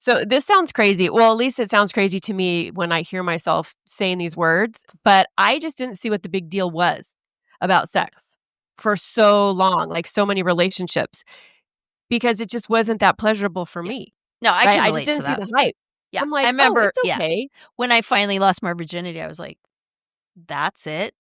So this sounds crazy. Well, at least it sounds crazy to me when I hear myself saying these words, but I just didn't see what the big deal was about sex for so long, like so many relationships, because it just wasn't that pleasurable for Yeah. me, No, I right? can I just relate to didn't see that. the hype. Yeah. I'm I like, oh, remember, it's okay. when I finally lost my virginity, I was like, that's it?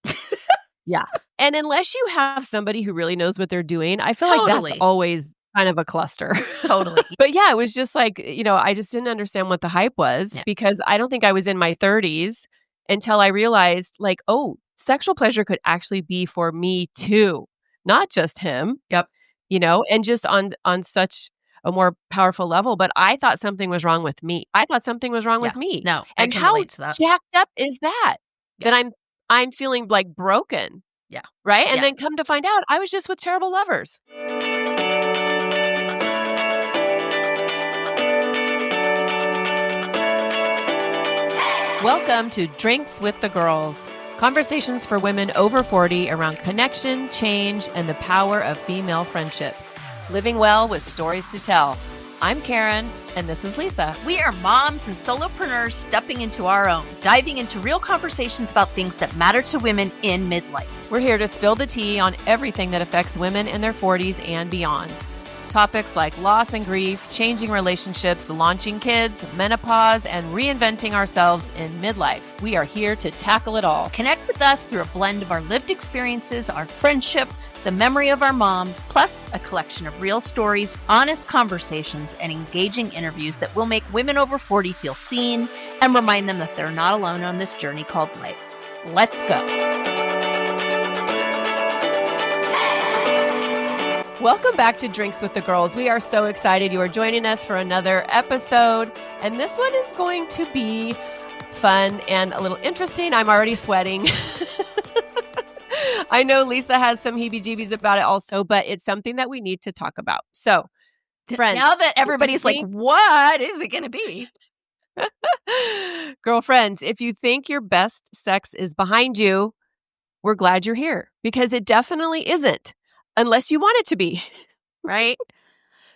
Yeah. And unless you have somebody who really knows what they're doing, I feel like that's Totally. always kind of a cluster. Totally. But yeah, it was just like, I just didn't understand what the hype was Yeah. because I don't think I was in my 30s until I realized like, oh, sexual pleasure could actually be for me too, not just him, Yep. and just on such a more powerful level. But I thought something was wrong with me. I thought something was wrong Yeah. with me. No, I And can how relate to that. jacked up is that? Yeah. That I'm feeling like broken. Yeah. Right? And Yeah. then come to find out I was just with terrible lovers. Welcome to Drinks with the Girls. Conversations for women over 40 around connection, change, and the power of female friendship. Living well with stories to tell. I'm Karen, and this is Lisa. We are moms and solopreneurs stepping into our own, diving into real conversations about things that matter to women in midlife. We're here to spill the tea on everything that affects women in their 40s and beyond. Topics like loss and grief, changing relationships, launching kids, menopause, and reinventing ourselves in midlife. We are here to tackle it all. Connect with us through a blend of our lived experiences, our friendship, the memory of our moms, plus a collection of real stories, honest conversations, and engaging interviews that will make women over 40 feel seen and remind them that they're not alone on this journey called life. Let's go. Welcome back to Drinks with the Girls. We are so excited you are joining us for another episode. And this one is going to be fun and a little interesting. I'm already sweating. I know Lisa has some heebie-jeebies about it also, but it's something that we need to talk about. So, friends. Now that everybody's like, what is it going to be? Girlfriends, if you think your best sex is behind you, we're glad you're here because it definitely isn't. Unless you want it to be. Right?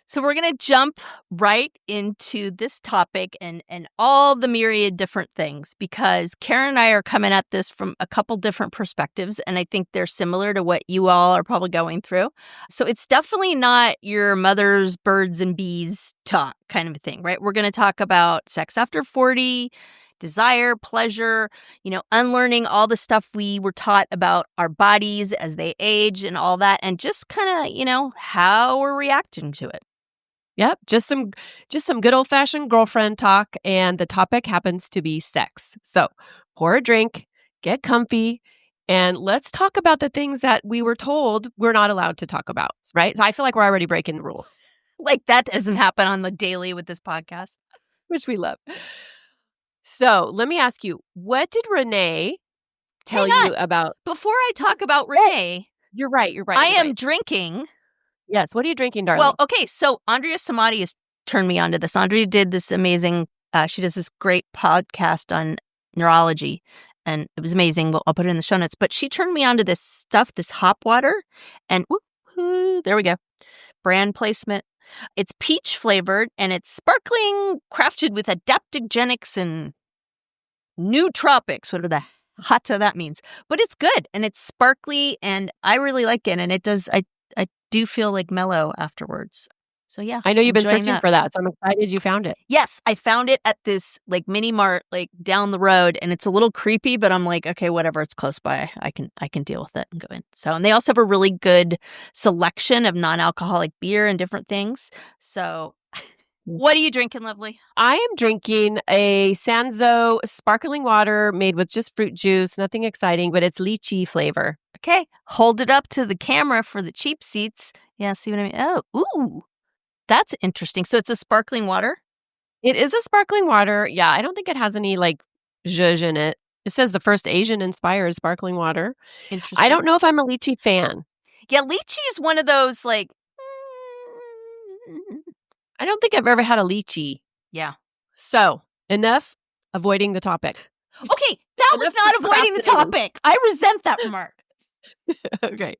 So we're going to jump right into this topic and all the myriad different things because Karen and I are coming at this from a couple different perspectives, and I think they're similar to what you all are probably going through. So it's definitely not your mother's birds and bees talk kind of a thing, right? We're going to talk about sex after 40, desire, pleasure, unlearning all the stuff we were taught about our bodies as they age and all that, and just kind of, how we're reacting to it. Yep, just some good old-fashioned girlfriend talk, and the topic happens to be sex. So, pour a drink, get comfy, and let's talk about the things that we were told we're not allowed to talk about, right? So I feel like we're already breaking the rule. Like that doesn't happen on the daily with this podcast. Which we love. So let me ask you, what did Renee tell you about? Before I talk about Renee. You're right. I am drinking. Yes. What are you drinking, darling? Well, okay. So Andrea Samadi has turned me onto this. Andrea did this amazing, she does this great podcast on neurology. And it was amazing. I'll put it in the show notes. But she turned me onto this stuff, this hop water. And there we go. Brand placement. It's peach flavored and it's sparkling, crafted with adaptogenics and nootropics, whatever the hata that means. But it's good and it's sparkly and I really like it. And it does, I do feel like mellow afterwards. So yeah. I know you've been searching for that. So I'm excited you found it. Yes. I found it at this like mini mart, like down the road, and it's a little creepy, but I'm like, okay, whatever. It's close by. I can deal with it and go in. So, and they also have a really good selection of non-alcoholic beer and different things. So what are you drinking, lovely? I am drinking a Sanzo sparkling water made with just fruit juice, nothing exciting, but it's lychee flavor. Okay. Hold it up to the camera for the cheap seats. Yeah, see what I mean? Oh, ooh. That's interesting. So it's a sparkling water? It is a sparkling water. Yeah, I don't think it has any like zhuzh in it. It says the first Asian-inspired sparkling water. Interesting. I don't know if I'm a lychee fan. Yeah, lychee is one of those like... I don't think I've ever had a lychee. Yeah. So, enough avoiding the topic. Okay, that was not avoiding the topic. I resent that remark. Okay.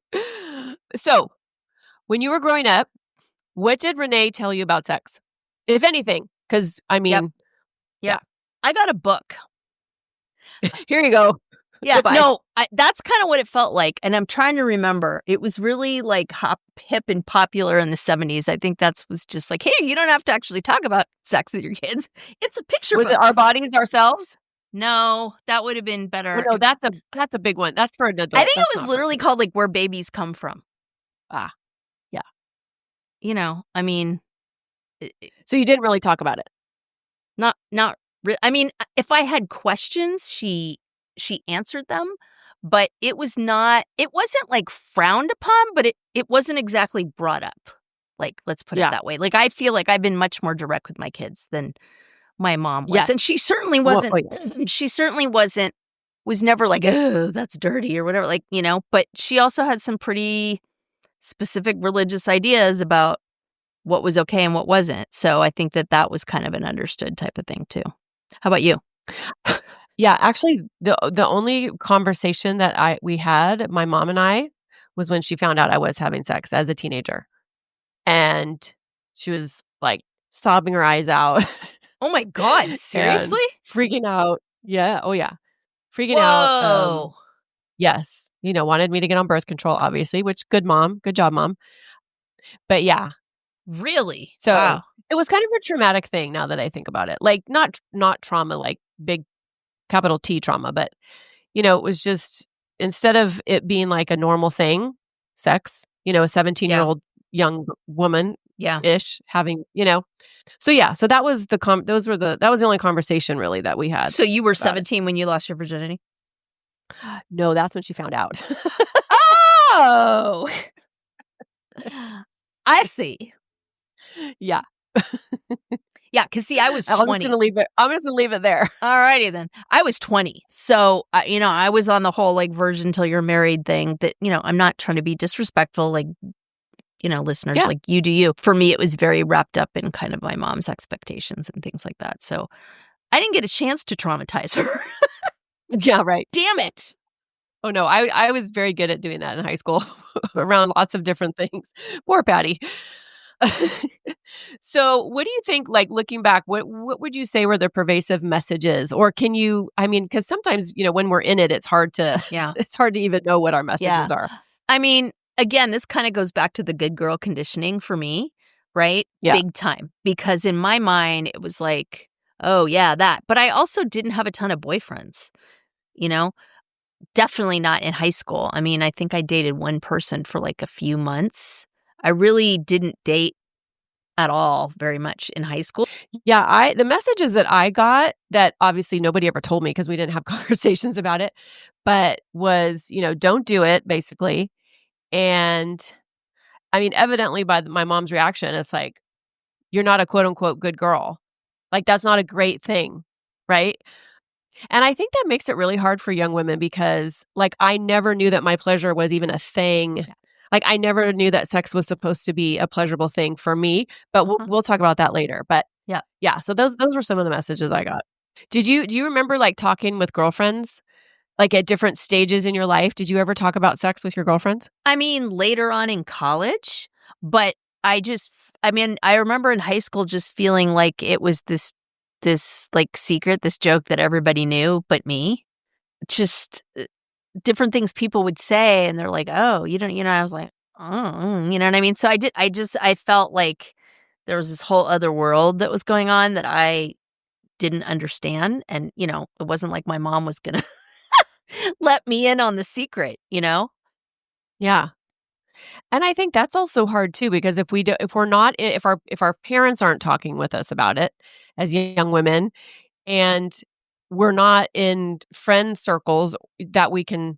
So, when you were growing up, what did Renee tell you about sex? If anything, 'Cause, I Yep. mean, yeah. Yep. I got a book. Here you go. Yeah, Goodbye. no, that's kinda what it felt like, and I'm trying to remember. It was really, like, hip and popular in the '70s. I think that's was just like, "Hey, you don't have to actually talk about sex with your kids. It's a picture Was it book." Our Bodies, Ourselves? No, that would have been Well, better no, if that's a big one. That's for an I adult. think That's it was not for literally kids. called, like, Where Babies Come From. Ah, yeah. I mean, I So you didn't really talk about it? not I mean, if I had questions, she answered them, but it wasn't, like, frowned upon, but it wasn't exactly brought up. Like, let's put it Yeah. that way. Like, I feel like I've been much more direct with my kids than my mom was, Yes. and she certainly Well, wasn't oh, yeah. she certainly wasn't was never like, "Oh, that's dirty," or whatever, like, but she also had some pretty specific religious ideas about what was okay and what wasn't, so I think that that was kind of an understood type of thing too. How about you? Yeah, actually, the only conversation that we had, my mom and I, was when she found out I was having sex as a teenager, and she was, like, sobbing her eyes out Oh my god, and seriously? freaking out. Yeah, oh, yeah. Freaking out, Whoa. yes, wanted me to get on birth control, obviously, which good mom, good job, mom. But yeah, Really? so Wow. it was kind of a traumatic thing now that I think about it. Like, not trauma, like, big capital T trauma, but, it was just instead of it being like a normal thing, sex, a Yeah, 17-year-old young yeah. woman-ish having, so yeah, so that was that was the only conversation really that we had So you were about it. 17 when you lost your virginity? No, that's when she found out. Oh! I see. Yeah. Yeah, 'cause see, I was I'm 20. just gonna leave it there. Alrighty then. I was 20. So, I was on the whole, like, virgin till you're married thing that, I'm not trying to be disrespectful, like, listeners, Yeah. like, you do you. For me, it was very wrapped up in kind of my mom's expectations and things like that. So, I didn't get a chance to traumatize her. Yeah, right. Damn it. Oh, no, I was very good at doing that in high school around lots of different things. Poor Patty. So, what do you think, like, looking back, what would you say were the pervasive messages? Or can you I mean, because sometimes, when we're in it, it's hard to Yeah. it's hard to even know what our Yeah. messages are. I mean, again, this kinda goes back to the good girl conditioning for me, right? Yeah. Big time. Because in my mind, it was like, "Oh, yeah, that." But I also didn't have a ton of boyfriends, you know? Definitely not in high school. I mean, I think I dated one person for, like, a few months. I really didn't date at all very much in high school. Yeah, the messages that I got that obviously nobody ever told me because we didn't have conversations about it, but was, "Don't do it," basically, and, I mean, evidently by my mom's reaction, it's like, "You're not a quote unquote good girl." Like, that's not a great thing, right? And I think that makes it really hard for young women because, like, I never knew that my pleasure was even a thing. Yeah. Like, I never knew that sex was supposed to be a pleasurable thing for me, but we'll Mhm. we'll talk about that later. But Yeah. yeah, so those were some of the messages I got. Do you remember, like, talking with girlfriends, like, at different stages in your life? Did you ever talk about sex with your girlfriends? I mean, later on in college, but I mean, I remember in high school just feeling like it was this, like, secret, this joke that everybody knew but me. Just, different things people would say, and they're like, "Oh, you don't," I was like, "Oh," you know what I mean? So I felt like there was this whole other world that was going on that I didn't understand, and, it wasn't like my mom was gonna let me in on the secret, you know? Yeah. And I think that's also hard too because if we're not if our parents aren't talking with us about it as young women and we're not in friend circles that we can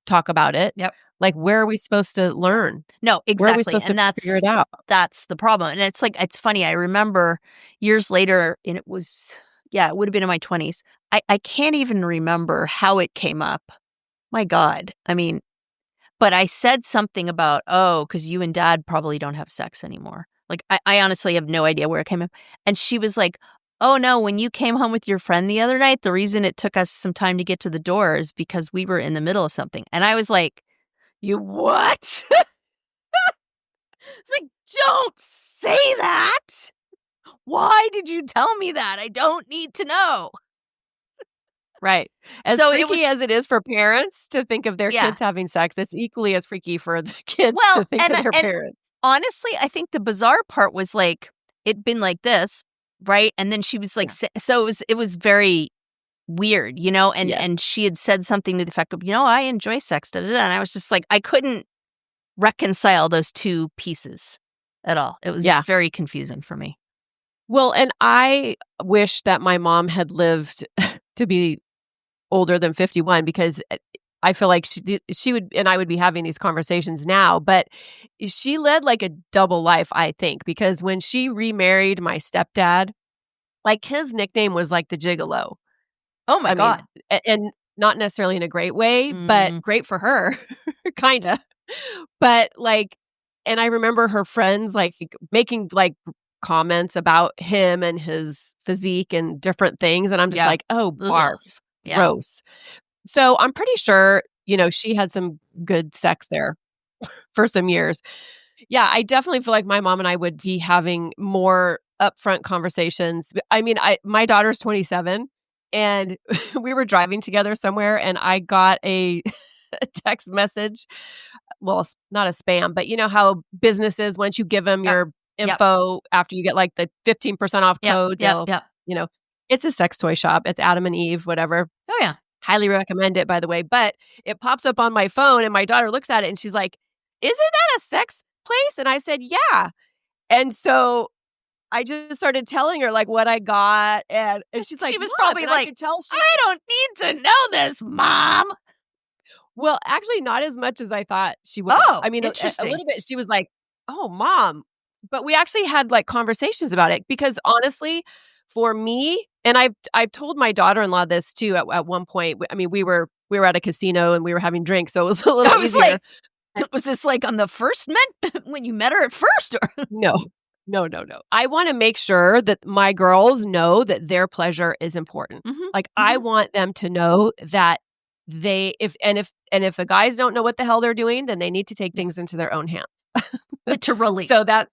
talk about it, Yep. like, where are we supposed to learn? No, Where are we exactly, supposed to and figure it out? that's the problem, and it's like it's funny, I remember years later, and it was yeah, it would've been in my 20s. I can't even remember how it came up. My god, I mean, but I said something about, "Oh, because you and dad probably don't have sex anymore." Like, I honestly have no idea where it came up, and she was like, "Oh, no, when you came home with your friend the other night, the reason it took us some time to get to the door is because we were in the middle of something," and I was like, "You what?" It's like, "Don't say that! why did you tell me that? I don't need to know. Right. As So it freaky was, as it is for parents to think of their yeah. kids having sex, it's equally as freaky for the kids Well, to think of their and parents. honestly, I think the bizarre part was like it'd been like this, right? And then she was like, Yeah. so it was very weird, you know. Yes. And she had said something to the effect of, I enjoy sex, da, da, da. And I was just like, I couldn't reconcile those two pieces at all. It was Yeah. very confusing for me. Well, and I wish that my mom had lived to be older than 51 because I feel like she would and I would be having these conversations now, but she led like a double life, I think, because when she remarried my stepdad, like his nickname was like the gigolo. Oh my I mean, God. and not necessarily in a great way, but Mm, great for her, kinda. But, like and I remember her friends, like, making, like, comments about him and his physique and different things, and I'm just yeah. like, "Oh, Ugh. barf. Yeah. Gross." So, I'm pretty sure, she had some good sex there for some years. Yeah, I definitely feel like my mom and I would be having more upfront conversations. I mean, my daughter's 27, and we were driving together somewhere, and I got a a text message. Well, not a spam, but you know how businesses, once you give them Yep. your Yep. info after you get, like, the 15% off Yep. code, Yep. they'll Yep. you know, it's a sex toy shop. It's Adam and Eve, whatever. Oh yeah. Highly recommend it, by the way, but it pops up on my phone, and my daughter looks at it, and she's like, "Isn't that a sex place?" And I said, "Yeah." And so I just started telling her, like, what I got, and she's like, She was "Mom," probably and I like, could tell she I don't need to know this, Mom. well, actually, not as much as I thought she would have. Oh, I mean, a interesting. little bit, she was like, "Oh, Mom." But we actually had, like, conversations about it because honestly, for me and I've told my daughter-in-law this too at one point. I mean, we were at a casino and we were having drinks, so it was a little I was like, easier. And was this like on the first when you met her at first? Or no. No, no, no. I wanna make sure that my girls know that their pleasure is important. Mhm, Like, I mhm. want them to know that they if the guys don't know what the hell they're doing, then they need to take Yeah, things into their own hands. literally. So that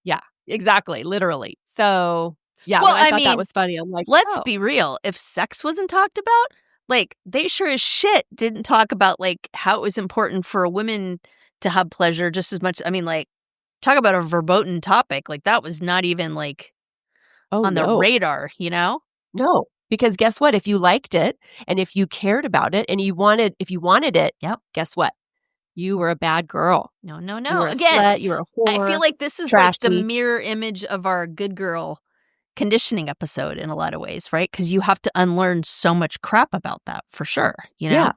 yeah, exactly, literally. So, yeah, Well, when I I thought that mean, was funny, I'm like, let's "Oh, be real. If sex wasn't talked about, like they sure as shit didn't talk about like how it was important for a woman to have pleasure just as much. I mean, like talk about a verboten topic. Like that was not even like oh, on the no. radar, you know? No." Because guess what? If you liked it and if you cared about it and if you wanted it, Yep. guess what? You were a bad girl. No, no, You no. were a Again, slut, you were a I feel whore, like this is like the trashy. mirror image of our good girl conditioning episode in a lot of ways, right? Because you have to unlearn so much crap about that for sure, you know? Yeah.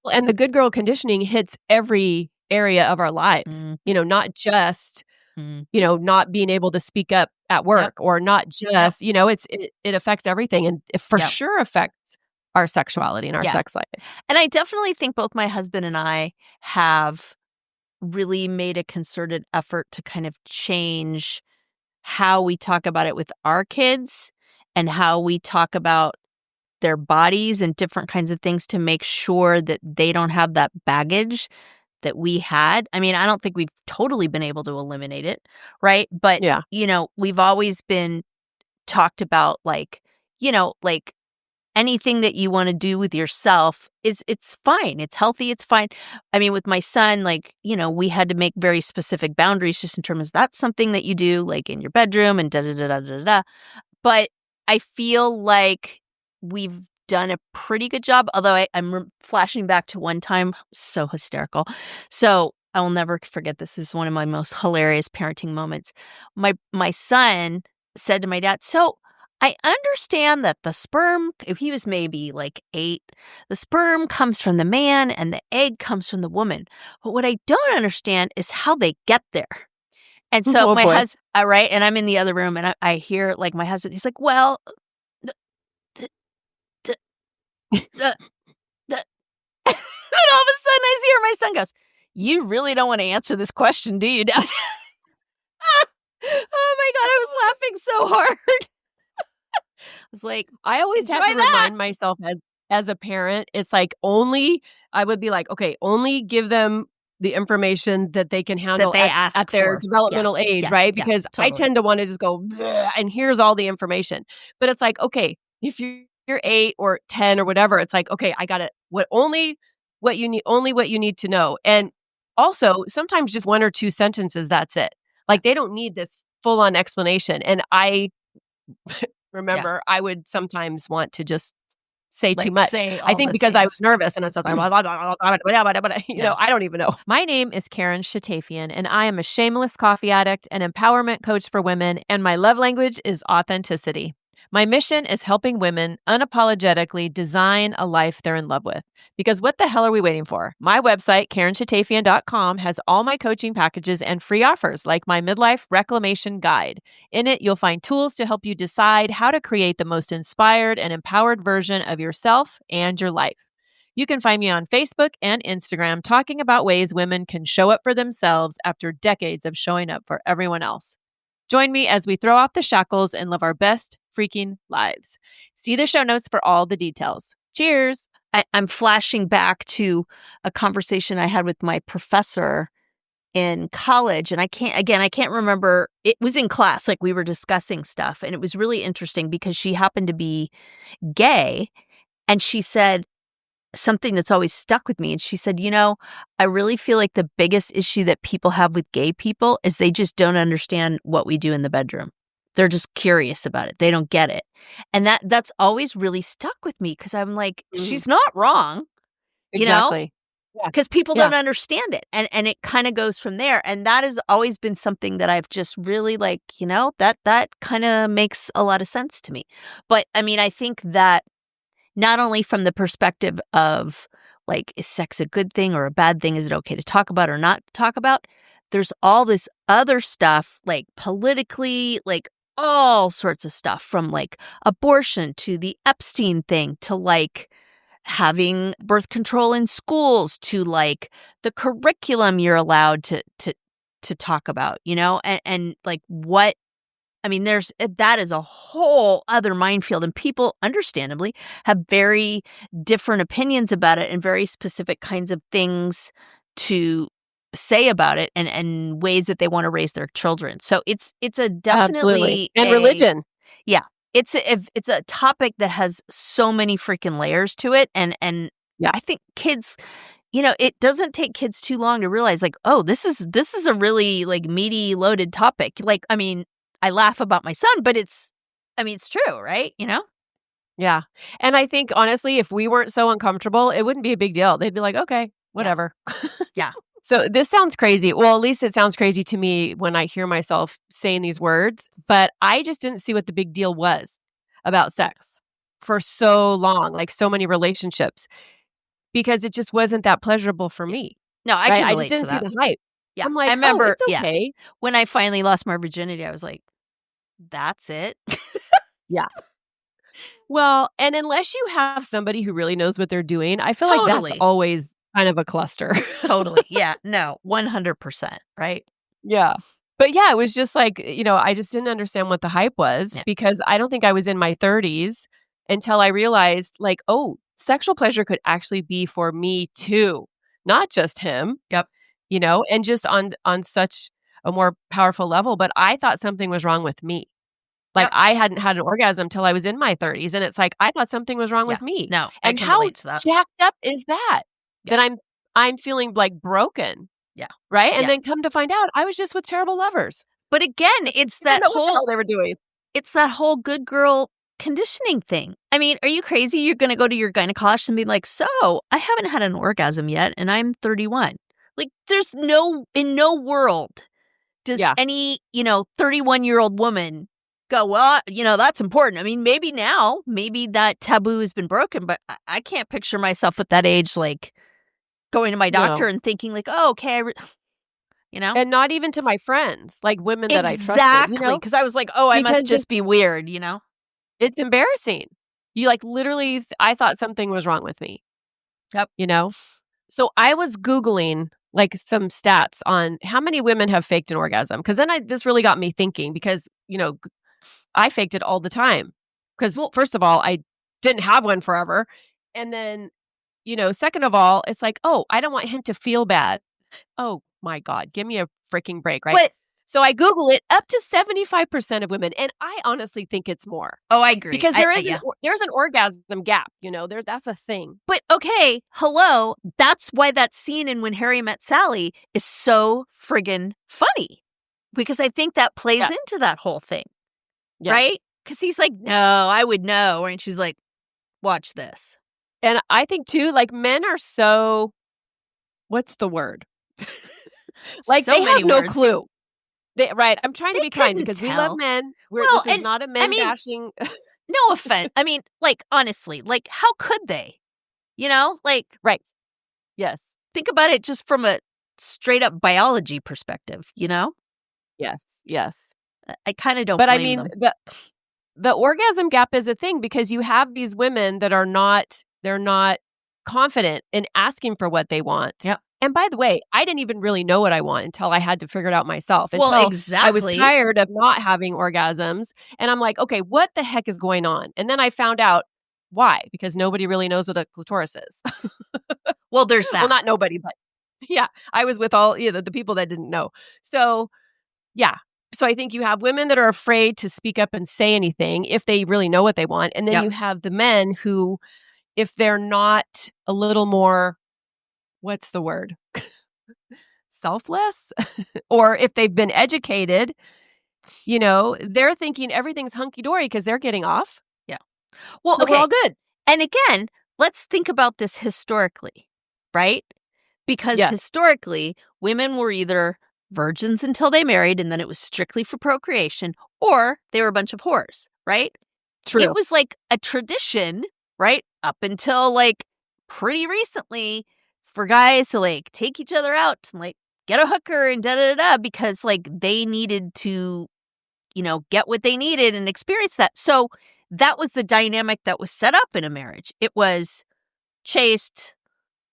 Well, and the good girl conditioning hits every area of our lives, Mm, not just, mm. not being able to speak up at Yep, work or not yep, just, it affects everything and it for yep. sure affects our sexuality and our Yeah. sex life. And I definitely think both my husband and I have really made a concerted effort to kind of change how we talk about it with our kids and how we talk about their bodies and different kinds of things to make sure that they don't have that baggage that we had. I mean, I don't think we've totally been able to eliminate it, right? But, Yeah. we've always been talked about like anything that you want to do with yourself it's fine. It's healthy. It's fine. I mean, with my son, like, we had to make very specific boundaries just in terms of that's something that you do like in your bedroom and da da da da da da. But I feel like we've done a pretty good job, although I'm flashing back to one time, so hysterical. So I'll never forget this. This is one of my most hilarious parenting moments. My son said to my dad, "So I understand that the sperm, if he was maybe like 8, the sperm comes from the man and the egg comes from the woman. But what I don't understand is how they get there." And so Oh my boy. husband, right, and I'm in the other room and I hear like my husband, he's like, "Well, the, the, the, the, the." And all of a sudden I hear my son goes, "You really don't want to answer this question, do you, Dad?" Oh my God, I was laughing so hard. I was like, I always enjoy had to that. remind myself as a parent, it's like I would be like, "Okay, only give them the information that they can That handle they at ask their for. Yeah. developmental age, Yeah. right? Yeah. Because I Totally. tend to want to just go, "Bleh," and here's all the information. But it's like, okay, if you're 8 or 10 or whatever, it's like, okay, I got it. Only what you need to know. And also, sometimes just one or two sentences, that's it. Yeah. Like they don't need this full on explanation. And I Yeah. remember I would sometimes want to just say too Like much. say I all think the because I was things. nervous and it's like, No. I don't even know. My name is Karen Shatafian, and I am a shameless coffee addict and empowerment coach for women, and my love language is authenticity. My mission is helping women unapologetically design a life they're in love with. Because what the hell are we waiting for? My website, KarenShatafian.com, has all my coaching packages and free offers like my Midlife Reclamation Guide. In it, you'll find tools to help you decide how to create the most inspired and empowered version of yourself and your life. You can find me on Facebook and Instagram talking about ways women can show up for themselves after decades of showing up for everyone else. Join me as we throw off the shackles and live our best freaking lives. See the show notes for all the details. Cheers. I'm flashing back to a conversation I had with my professor in college. And I can't remember. It was in class, like we were discussing stuff. And it was really interesting because she happened to be gay. And she said something that's always stuck with me. And she said, I really feel like the biggest issue that people have with gay people is they just don't understand what we do in the bedroom. They're just curious about it. They don't get it. And that's always really stuck with me because I'm like, Mhm. she's not wrong, you know? Exactly. Yeah. Because people Yeah. don't understand it. And it kind of goes from there. And that has always been something that I've just really like, that kind of makes a lot of sense to me. But I mean, I think that not only from the perspective of like, is sex a good thing or a bad thing? Is it okay to talk about or not talk about? There's all this other stuff, like politically, like all sorts of stuff from like abortion to the Epstein thing to like having birth control in schools to like the curriculum you're allowed to talk about, and like what I mean, that is a whole other minefield, and people understandably have very different opinions about it and very specific kinds of things to say about it and ways that they want to raise their children. So it's a Absolutely. definitely And religion. yeah, it's a topic that has so many freaking layers to it, and Yeah. I think kids, it doesn't take kids too long to realize like, oh, this is a really like meaty, loaded topic. Like, I mean, I laugh about my son, but it's true, right? Yeah. And I think honestly, if we weren't so uncomfortable, it wouldn't be a big deal. They'd be like, okay, Yeah. whatever. Yeah. So this sounds crazy. Well, at least it sounds crazy to me when I hear myself saying these words, but I just didn't see what the big deal was about sex for so long, like so many relationships, because it just wasn't that pleasurable for Yeah. me, No, I right? can I just relate to didn't see that. the hype. Yeah. I'm I like, oh, remember, it's yeah, okay. when I finally lost my virginity, I was like, that's it. Yeah. Well, and unless you have somebody who really knows what they're doing, I feel like that's Totally. always kind of a cluster. Totally. Yeah. No, 100%. Right. Yeah. But yeah, it was just like, I just didn't understand what the hype was Yeah. because I don't think I was in my 30s until I realized like, oh, sexual pleasure could actually be for me too, not just him, Yep. and just on such a more powerful level, but I thought something was wrong with me. Like Yep. I hadn't had an orgasm till I was in my 30s and it's like I thought something was wrong Yeah. with me. No, I And can how relate to that. jacked up is that? Yeah. That I'm feeling like broken. Yeah. Right? And Yeah. then come to find out I was just with terrible lovers. But again, it's I don't that know what the whole hell they were doing. good girl conditioning thing. I mean, are you crazy? You're going to go to your gynecologist and be like, "So, I haven't had an orgasm yet and I'm 31." Like there's in no world does Yeah. any, 31-year-old woman go, "Well, that's important." I mean, maybe that taboo has been broken, but I can't picture myself at that age like going to my doctor No. and thinking like, "Oh, okay, And not even to my friends, like women that I trusted, Exactly, because I was like, "Oh, I because must just be weird," it's embarrassing. You like literally I thought something was wrong with me, Yep. So I was Googling like some stats on how many women have faked an orgasm. Cause then this really got me thinking because, I faked it all the time. Cause well, first of all, I didn't have one forever. And then, second of all, it's like, oh, I don't want him to feel bad. Oh my God, give me a freaking break, right? But So I Google it, up to 75% of women, and I honestly think it's more oh, I agree. because there is Yeah. there's an orgasm gap, that's a thing. But okay, hello. That's why that scene in When Harry Met Sally is so friggin' funny. Because I think that plays Yes. into that whole thing, Yes. right? Because he's like, no, I would know. And she's like, watch this. And I think too, like men are so, what's the word? Like So they many have no words. clue. Right. I'm trying to They be kind couldn't because we love tell. men. Well, This is not a I men mean, bashing. no offense. I mean, like, honestly, like, how could they? Like, Right. Yes. think about it just from a straight up biology perspective, you know? Yes. Yes. I kind of don't But I blame mean, them. the orgasm gap is a thing because you have these women that they're not confident in asking for what they want. Yep. And by the way, I didn't even really know what I want until I had to figure it out myself, Well, until I was exactly. tired of not having orgasms. And I'm like, okay, what the heck is going on? And then I found out why, because nobody really knows what a clitoris is. Well, there's Well, that. not nobody, but yeah, I was with all, the people that didn't know. So yeah. So I think you have women that are afraid to speak up and say anything if they really know what they want. And then Yep. you have the men who, if they're not a little more, what's the word? Selfless? Or if they've been educated, they're thinking everything's hunky dory because they're getting off. Yeah. Well, So we're all okay. good. And again, let's think about this historically, right? Because Yes. historically, women were either virgins until they married and then it was strictly for procreation, or they were a bunch of whores, right? It True. was like a tradition, right? Up until like pretty recently for guys to like take each other out and like get a hooker and da da da because like they needed to, get what they needed and experience that. So that was the dynamic that was set up in a marriage. It was chaste,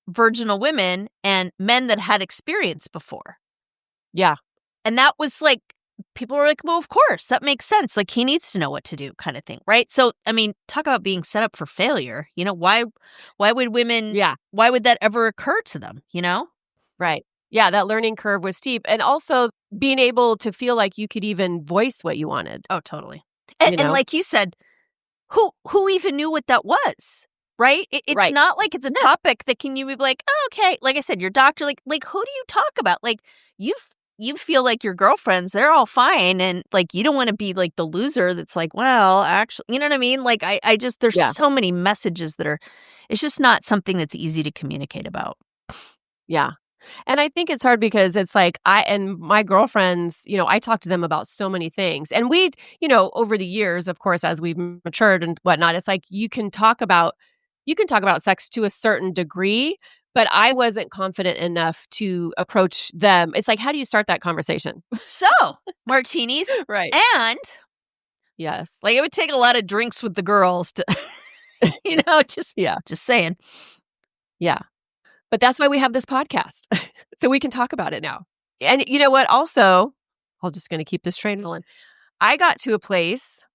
virginal women and men that had experience before. Yeah. And that was like, people were like, well, of course, that makes sense. Like, he needs to know what to do, kind of thing, right? So, I mean, talk about being set up for failure. Why would women, Yeah. why would that ever occur to them, Right. Yeah. That learning curve was steep. And also being able to feel like you could even voice what you wanted, Oh, totally. And like you said, who even knew what that was? Right? It's Right. not like it's a No. topic that can you be like, oh, okay. Like I said, your doctor, like who do you talk about? Like you feel like your girlfriends, they're all fine. And like, you don't want to be like the loser that's like, well, actually, you know what I mean? Like I just, there's Yeah. so many messages it's just not something that's easy to communicate about. Yeah. And I think it's hard because it's like and my girlfriends, I talk to them about so many things. And we, over the years, of course, as we've matured and whatnot, it's like you can talk about sex to a certain degree, but I wasn't confident enough to approach them. It's like, how do you start that conversation? So, martinis. Right. And Yes. like it would take a lot of drinks with the girls to, just saying. Yeah. But that's why we have this podcast. So we can talk about it now. And you know what? Also, I'm just going to keep this train rolling. I got to a place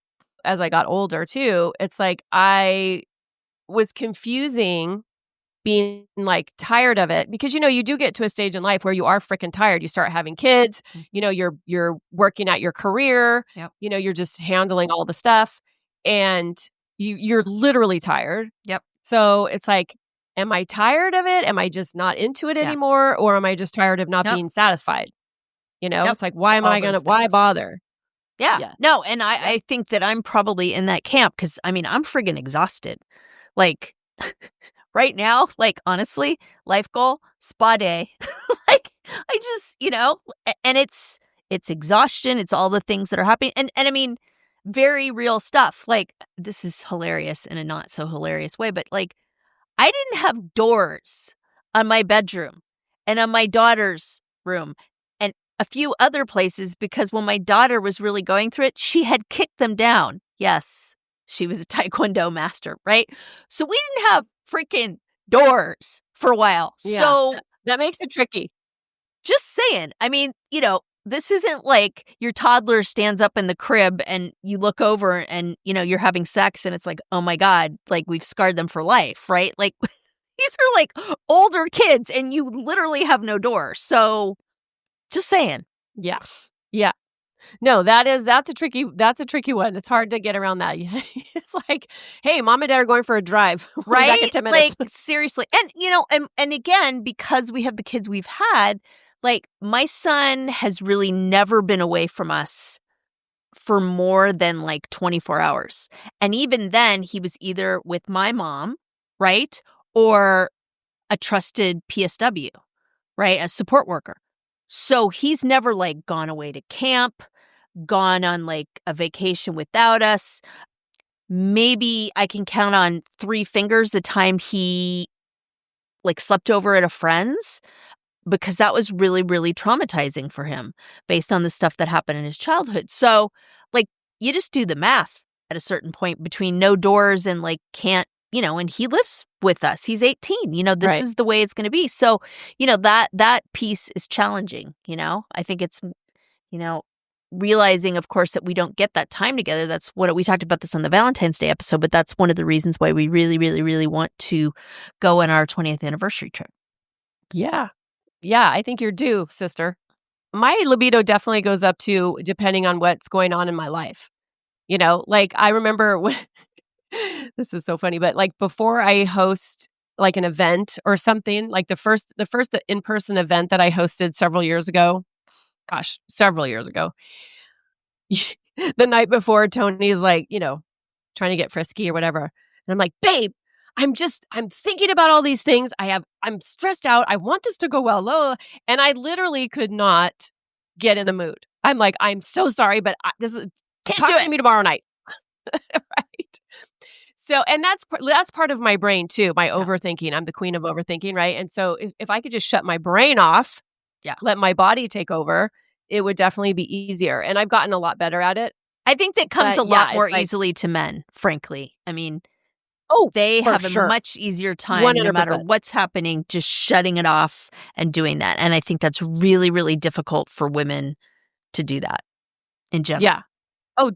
as I got older too. It's like I was confusing being like tired of it because you do get to a stage in life where you are freaking tired. You start having kids, you're working at your career, Yep. You're just handling all the stuff and you're literally tired. Yep. So it's like, am I tired of it? Am I just not into it anymore? Or am I just tired of not Yep. being satisfied? Yep. It's like, why bother? Yeah. Yes. No, and I think that I'm probably in that camp because, I mean, I'm friggin' exhausted. Like, right now, like, honestly, life goal, spa day. Like, I just, and it's exhaustion. It's all the things that are happening. And I mean, very real stuff. Like, this is hilarious in a not so hilarious way, but like, I didn't have doors on my bedroom and on my daughter's room and a few other places because when my daughter was really going through it, she had kicked them down. Yes, she was a taekwondo master, right? So we didn't have freaking doors for a while. Yeah. So that makes it tricky. Just saying. I mean, this isn't like your toddler stands up in the crib and you look over and, you're having sex and it's like, oh my God, like we've scarred them for life, right? Like, These are like older kids and you literally have no door. So just saying. Yeah. Yeah. No, that's a tricky one. It's hard to get around that. It's like, "Hey, mom and dad are going for a drive. We'll be back in Right? 10 Like minutes." seriously. And and again, because we have the kids we've had, like my son has really never been away from us for more than like 24 hours. And even then he was either with my mom, right? Or a trusted PSW, right? A support worker. So he's never like gone away to camp, gone on like a vacation without us. Maybe I can count on 3 fingers the time he like slept over at a friend's, because that was really, really traumatizing for him based on the stuff that happened in his childhood. So, like, you just do the math at a certain point between no doors and like can't, and he lives with us. He's 18. This Right. is the way it's going to be. So, that piece is challenging, I think it's, you know, realizing, of course, that we don't get that time together. That's what we talked about this on the Valentine's Day episode, but that's one of the reasons why we really, really, really want to go on our 20th anniversary trip. Yeah. Yeah, I think you're due, sister. My libido definitely goes up too, depending on what's going on in my life. Like, I remember when this is so funny, but, like, before I host, like, an event or something, like, the first in-person event that I hosted several years ago, gosh, several years ago, the night before, Tony's like, trying to get frisky or whatever. And I'm like, "Babe, I'm thinking about all these things. I'm stressed out. I want this to go well." And I literally could not get in the mood. I'm like, "I'm so sorry, but this is Can't do talk to it. me tomorrow night." Right? So, and that's part of my brain too, my Yeah. overthinking. I'm the queen of overthinking, right? And so if I could just shut my brain off, Yeah. let my body take over, it would definitely be easier. And I've gotten a lot better at it. I think that comes But a lot yeah, it's more like, easily to men, frankly. I mean, oh, they for have a sure. much easier time no matter 100%. what's happening, just shutting it off and doing that. And I think that's really, really difficult for women to do that in general. Yeah. Oh,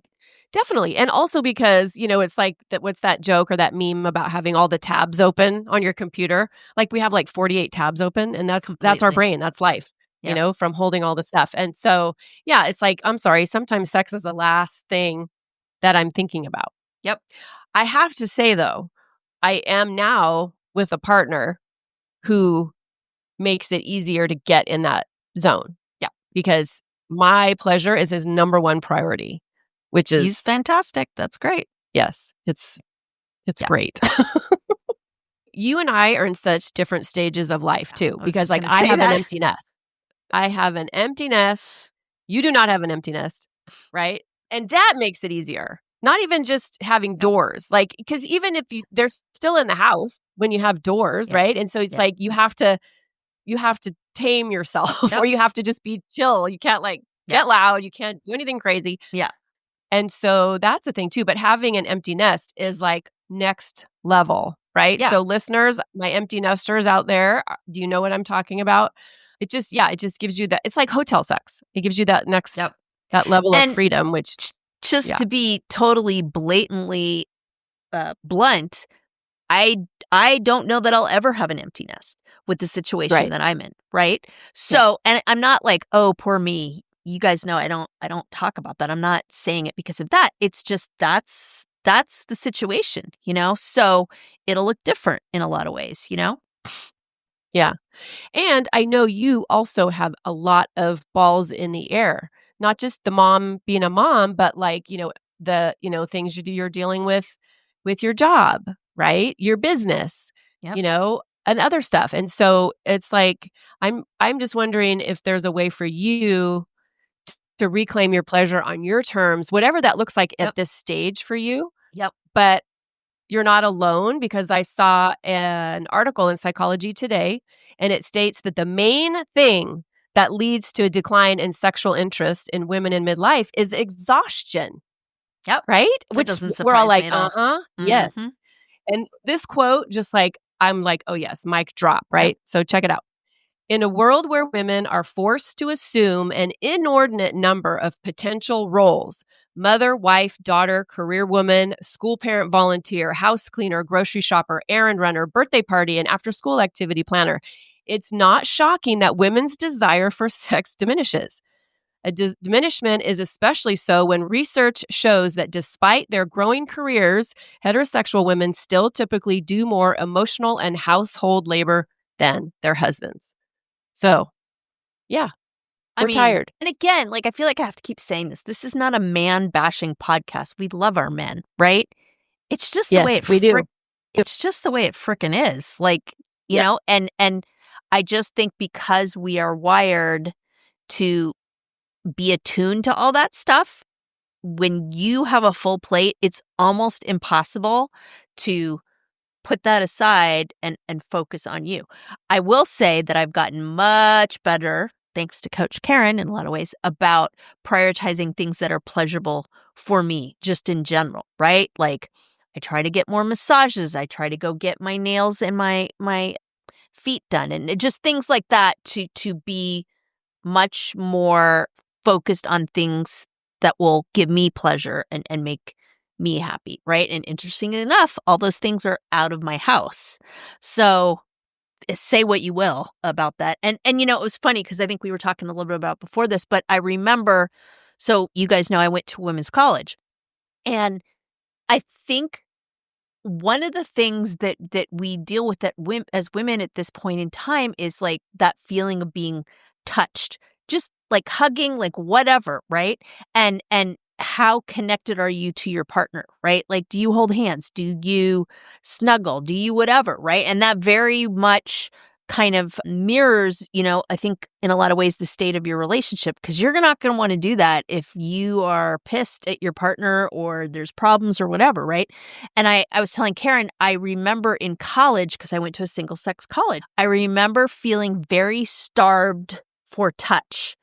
definitely. And also because, it's like that what's that joke or that meme about having all the tabs open on your computer? Like we have like 48 tabs open, and that's our Completely. brain. That's life, Yep. from holding all the stuff. And so, yeah, it's like, I'm sorry, sometimes sex is the last thing that I'm thinking about. Yep. I have to say though, I am now with a partner who makes it easier to get in that zone. Yeah. Because my pleasure is his number one priority, which He's is, fantastic. That's great. yes, it's Yeah. great. You and I are in such different stages of life too, I was because just like going to I say have an that. empty nest. I have an empty nest. You do not have an empty nest, right? And that makes it easier. Not even just having doors, like, because even if they're still in the house when you have doors, Yeah. right? And so it's Yeah. like you have to tame yourself, Yep. or you have to just be chill. You can't like Yeah. get loud. You can't do anything crazy. Yeah. And so that's the thing too. But having an empty nest is like next level, right? Yeah. So listeners, my empty nesters out there, do you know what I'm talking about? It just gives you that. It's like hotel sex. It gives you that next, Yep. that level of And freedom, which, just yeah. to be totally blatantly blunt, I don't know that I'll ever have an empty nest with the situation Right. that I'm in, right? So, and I'm not like, "Oh, poor me." You guys know I don't talk about that. I'm not saying it because of that. It's just that's the situation, So, it'll look different in a lot of ways, Yeah. And I know you also have a lot of balls in the air, not just the mom being a mom, but like, things you're dealing with your job, right? Your business, Yep. And other stuff. And so it's like, I'm just wondering if there's a way for you to reclaim your pleasure on your terms, whatever that looks like Yep. at this stage for you. Yep. But you're not alone, because I saw an article in Psychology Today, and it states that the main thing that leads to a decline in sexual interest in women in midlife is exhaustion, Yep. right? That Which doesn't we're all surprise me like, at all. yes. Mhm. And this quote, just like, I'm like, oh yes, mic drop, right? So check it out. In a world where women are forced to assume an inordinate number of potential roles, Mother, wife, daughter, career woman, school parent volunteer, house cleaner, grocery shopper, errand runner, birthday party, and after school activity planner. It's not shocking that women's desire for sex diminishes. A diminishment is especially so when research shows that despite their growing careers, heterosexual women still typically do more emotional and household labor than their husbands. So, yeah, I we're mean, tired. and again, like, I feel like I have to keep saying this. This is not a man bashing podcast. We love our men, right? It's just the way Yes, we do. it's just the way it frickin' is. Like, Yep. and I just think because we are wired to be attuned to all that stuff, when you have a full plate, it's almost impossible to put that aside and focus on you. I will say that I've gotten much better, thanks to Coach Karen in a lot of ways, about prioritizing things that are pleasurable for me, just in general, right? Like, I try to get more massages. I try to go get my nails and my feet done, and just things like that to be much more focused on things that will give me pleasure and make me happy, right? And interesting enough, all those things are out of my house. So say what you will about that. And it was funny because I think we were talking a little bit about before this, but I remember, so you guys know I went to women's college, and I think one of the things that we deal with as women at this point in time is like that feeling of being touched, just like hugging, like whatever, right? And how connected are you to your partner, right? Like, do you hold hands? Do you snuggle? Do you whatever, right? And that very much kind of mirrors, I think in a lot of ways the state of your relationship, because you're not going to want to do that if you are pissed at your partner or there's problems or whatever, right? And I was telling Karen, I remember in college, because I went to a single sex college, I remember feeling very starved for touch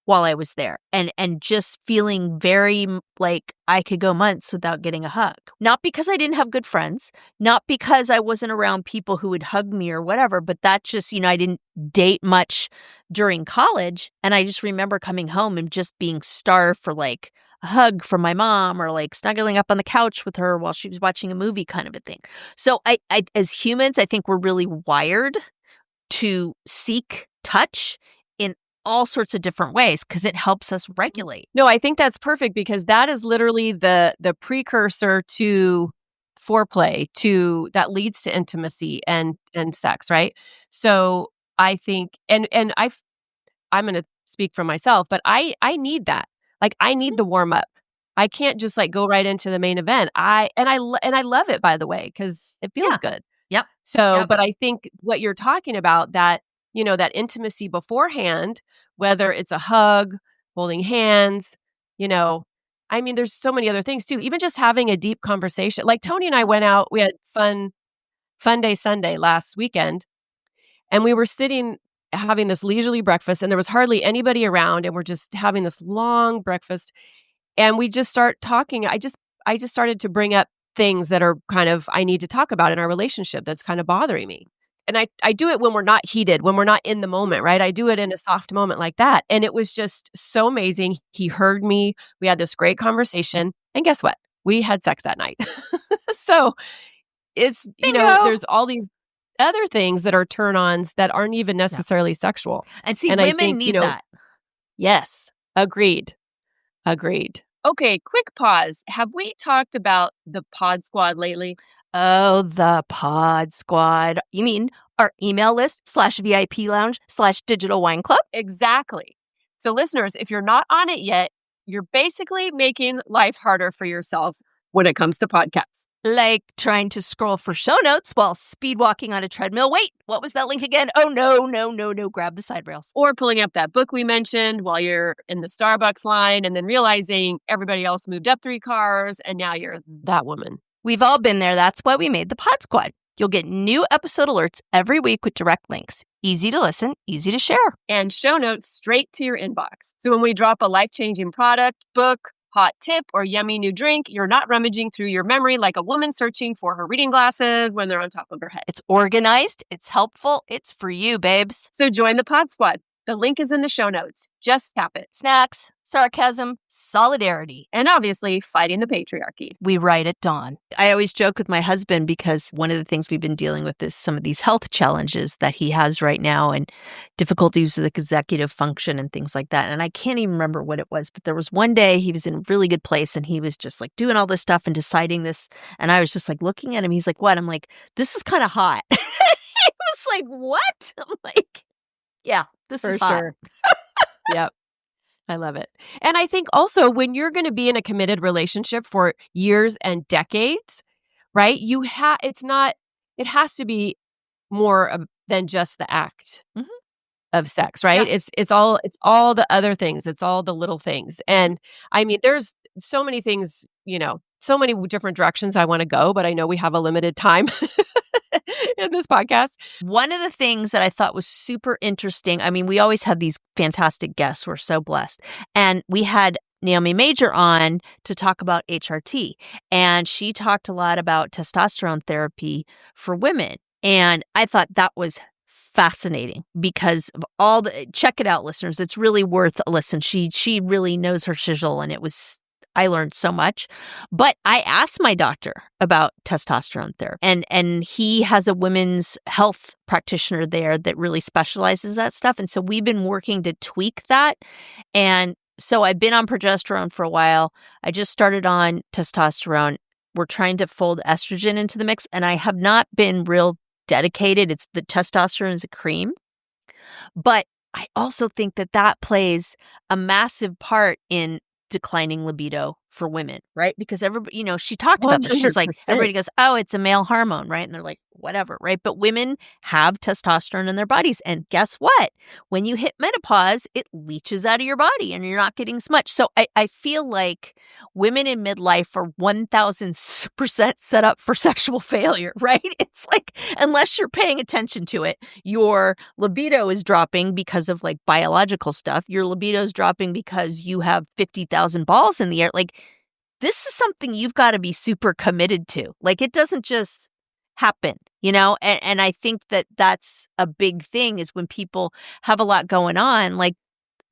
while I was there, and just feeling very like I could go months without getting a hug. Not because I didn't have good friends, not because I wasn't around people who would hug me or whatever, but that just, I didn't date much during college, and I just remember coming home and just being starved for like a hug from my mom or like snuggling up on the couch with her while she was watching a movie, kind of a thing. So I as humans, I think we're really wired to seek touch in all sorts of different ways because it helps us regulate. No, I think that's perfect because that is literally the precursor to foreplay that leads to intimacy and sex, right? So I think I'm going to speak for myself, but I need that. Like I need the warm up. I can't just like go right into the main event. I love it, by the way, because it feels Yeah. good. Yep. So, Yep. but I think what you're talking about, that that intimacy beforehand, whether it's a hug, holding hands, I mean, there's so many other things too. Even just having a deep conversation. Like Tony and I went out. We had fun day Sunday last weekend, and we were sitting having this leisurely breakfast, and there was hardly anybody around, and we're just having this long breakfast, and we just start talking. I just started to bring up things that are kind of I need to talk about in our relationship that's kind of bothering me. And I do it when we're not heated, when we're not in the moment, right? I do it in a soft moment like that. And it was just so amazing. He heard me. We had this great conversation. And guess what? We had sex that night. So it's, Bingo. there's all these other things that are turn-ons that aren't even Yeah. necessarily sexual. And see, And I women think, need that. yes, agreed. Okay, quick pause. Have we talked about the Pod Squad lately? Oh, the Pod Squad. You mean our email list /VIP lounge /digital wine club? Exactly. So listeners, if you're not on it yet, you're basically making life harder for yourself when it comes to podcasts. Like trying to scroll for show notes while speed walking on a treadmill. Wait, what was that link again? Oh, no. Grab the side rails. Or pulling up that book we mentioned while you're in the Starbucks line and then realizing everybody else moved up 3 cars and now you're that woman. We've all been there. That's why we made the Pod Squad. You'll get new episode alerts every week with direct links. Easy to listen, easy to share. And show notes straight to your inbox. So when we drop a life-changing product, book, hot tip, or yummy new drink, you're not rummaging through your memory like a woman searching for her reading glasses when they're on top of her head. It's organized, it's helpful, it's for you, babes. So join the Pod Squad. The link is in the show notes. Just tap it. Snacks. sarcasm, solidarity. And obviously, fighting the patriarchy. We write at dawn. I always joke with my husband because one of the things we've been dealing with is some of these health challenges that he has right now and difficulties with executive function and things like that. And I can't even remember what it was, but there was one day he was in a really good place and he was just like doing all this stuff and deciding this. And I was just like looking at him. He's like, what? I'm like, this is kind of hot. He was like, what? I'm like, yeah, this For is hot. sure. Yep. I love it. And I think also when you're going to be in a committed relationship for years and decades, right? It has to be more than just the act of sex, right? Yeah. It's all the other things. It's all the little things. And I mean, there's so many things, so many different directions I want to go, but I know we have a limited time in this podcast. One of the things that I thought was super interesting, I mean, we always have these fantastic guests. We're so blessed. And we had Naomi Major on to talk about HRT. And she talked a lot about testosterone therapy for women. And I thought that was fascinating because of all the, check it out, listeners. It's really worth a listen. She really knows her shizzle, and I learned so much. But I asked my doctor about testosterone therapy, and he has a women's health practitioner there that really specializes that stuff. And so we've been working to tweak that. And so I've been on progesterone for a while. I just started on testosterone. We're trying to fold estrogen into the mix, and I have not been real dedicated. It's the testosterone is a cream. But I also think that plays a massive part in declining libido for women, right? Because everybody, she talked about this. She's like, 100%. everybody goes, oh, it's a male hormone, right? And they're like, whatever, right? But women have testosterone in their bodies. And guess what? When you hit menopause, it leaches out of your body and you're not getting as much. So I feel like women in midlife are 1000% set up for sexual failure, right? It's like, unless you're paying attention to it, your libido is dropping because of like biological stuff. Your libido is dropping because you have 50,000 balls in the air. Like, this is something you've got to be super committed to. Like, it doesn't just happen, And I think that's a big thing is when people have a lot going on, like,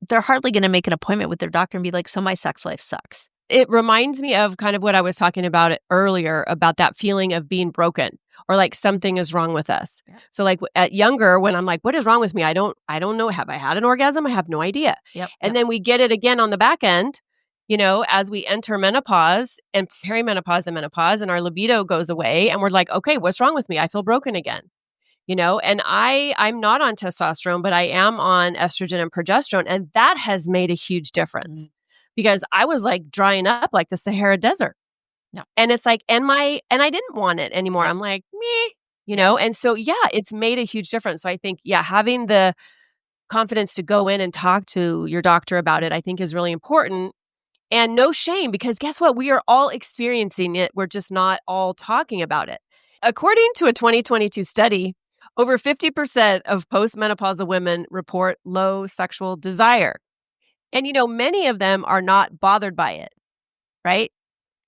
they're hardly going to make an appointment with their doctor and be like, so my sex life sucks. It reminds me of kind of what I was talking about earlier about that feeling of being broken or like something is wrong with us. Yeah. So like at younger, when I'm like, what is wrong with me? I don't know. Have I had an orgasm? I have no idea. Yep. And then we get it again on the back end, as we enter menopause and perimenopause and menopause and our libido goes away and we're like, okay, what's wrong with me? I feel broken again. And I'm not on testosterone, but I am on estrogen and progesterone. And that has made a huge difference because I was like drying up like the Sahara Desert. No. And it's like, and I didn't want it anymore. I'm like, meh, And so, yeah, it's made a huge difference. So I think, having the confidence to go in and talk to your doctor about it, I think is really important. And no shame, because guess what? We are all experiencing it. We're just not all talking about it. According to a 2022 study, over 50% of postmenopausal women report low sexual desire. And, many of them are not bothered by it, right?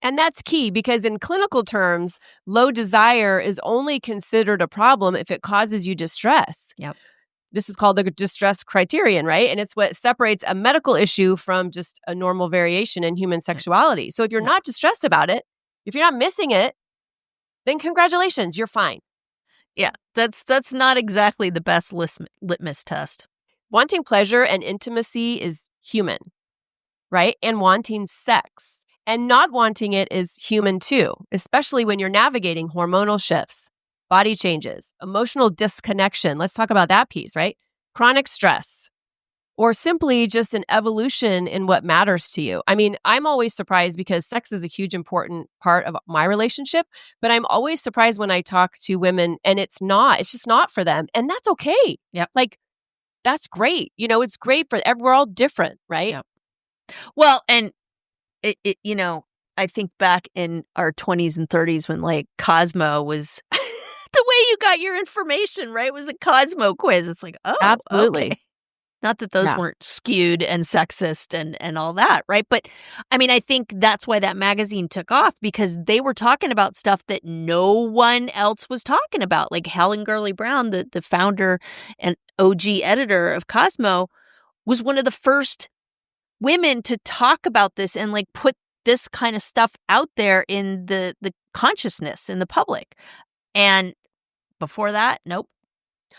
And that's key because in clinical terms, low desire is only considered a problem if it causes you distress. Yep. This is called the distress criterion, right? And it's what separates a medical issue from just a normal variation in human sexuality. So if you're not distressed about it, if you're not missing it, then congratulations, you're fine. Yeah, that's not exactly the best litmus test. Wanting pleasure and intimacy is human, right? And wanting sex and not wanting it is human too, especially when you're navigating hormonal shifts, body changes, emotional disconnection. Let's talk about that piece, right? Chronic stress, or simply just an evolution in what matters to you. I mean, I'm always surprised because sex is a huge important part of my relationship, but I'm always surprised when I talk to women and it's just not for them. And that's okay. Yep. Like, that's great. It's great we're all different, right? Yep. Well, and it I think back in our 20s and 30s when like Cosmo was the way you got your information, right? It was a Cosmo quiz. It's like, oh, absolutely. Okay. Not that those weren't skewed and sexist and all that, right? But I mean, I think that's why that magazine took off because they were talking about stuff that no one else was talking about. Like Helen Gurley Brown, the founder and OG editor of Cosmo, was one of the first women to talk about this and like put this kind of stuff out there in the consciousness in the public. And before that, nope.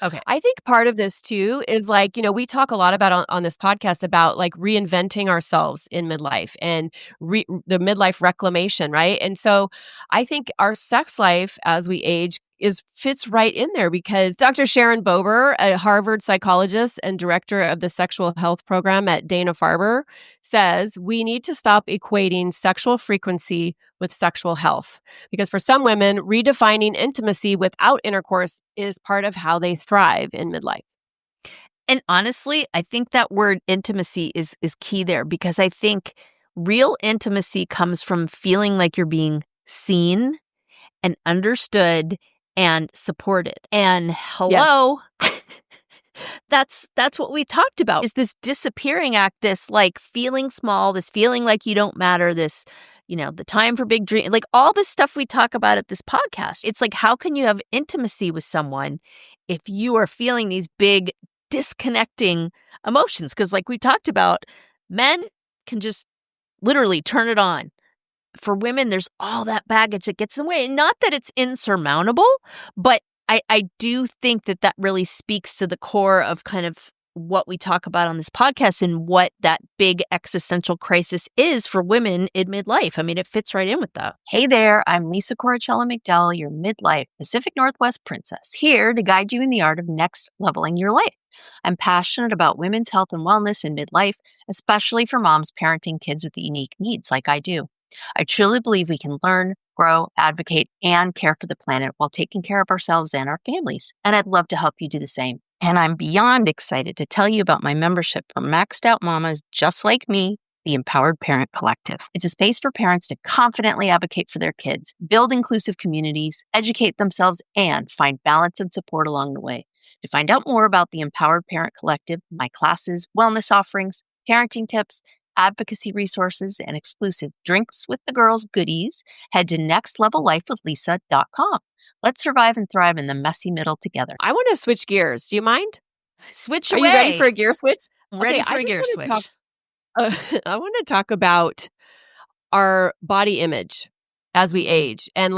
Okay. I think part of this too is like, we talk a lot about on this podcast about like reinventing ourselves in midlife and the midlife reclamation, right? And so I think our sex life as we age fits right in there because Dr. Sharon Bober, a Harvard psychologist and director of the sexual health program at Dana-Farber, says we need to stop equating sexual frequency with sexual health. Because for some women, redefining intimacy without intercourse is part of how they thrive in midlife. And honestly, I think that word intimacy is key there because I think real intimacy comes from feeling like you're being seen and understood and supported. And hello, yes. That's what we talked about is this disappearing act, this like feeling small, this feeling like you don't matter, this, the time for big dream, like all this stuff we talk about at this podcast. It's like, how can you have intimacy with someone if you are feeling these big disconnecting emotions? Because like we talked about, men can just literally turn it on. For women, there's all that baggage that gets in the way. And not that it's insurmountable, but I do think that really speaks to the core of kind of what we talk about on this podcast and what that big existential crisis is for women in midlife. I mean, it fits right in with that. Hey there, I'm Lisa Coricella McDowell, your midlife Pacific Northwest princess, here to guide you in the art of next leveling your life. I'm passionate about women's health and wellness in midlife, especially for moms parenting kids with unique needs like I do. I truly believe we can learn, grow, advocate, and care for the planet while taking care of ourselves and our families. And I'd love to help you do the same. And I'm beyond excited to tell you about my membership for maxed out mamas just like me, the Empowered Parent Collective. It's a space for parents to confidently advocate for their kids, build inclusive communities, educate themselves, and find balance and support along the way. To find out more about the Empowered Parent Collective, my classes, wellness offerings, parenting tips, advocacy resources, and exclusive Drinks with the Girls goodies, head to nextlevellifewithlisa.com. Let's survive and thrive in the messy middle together. I want to switch gears. Do you mind? Switch Are away. you ready for a gear switch? Ready for a gear switch. I want to talk about our body image as we age and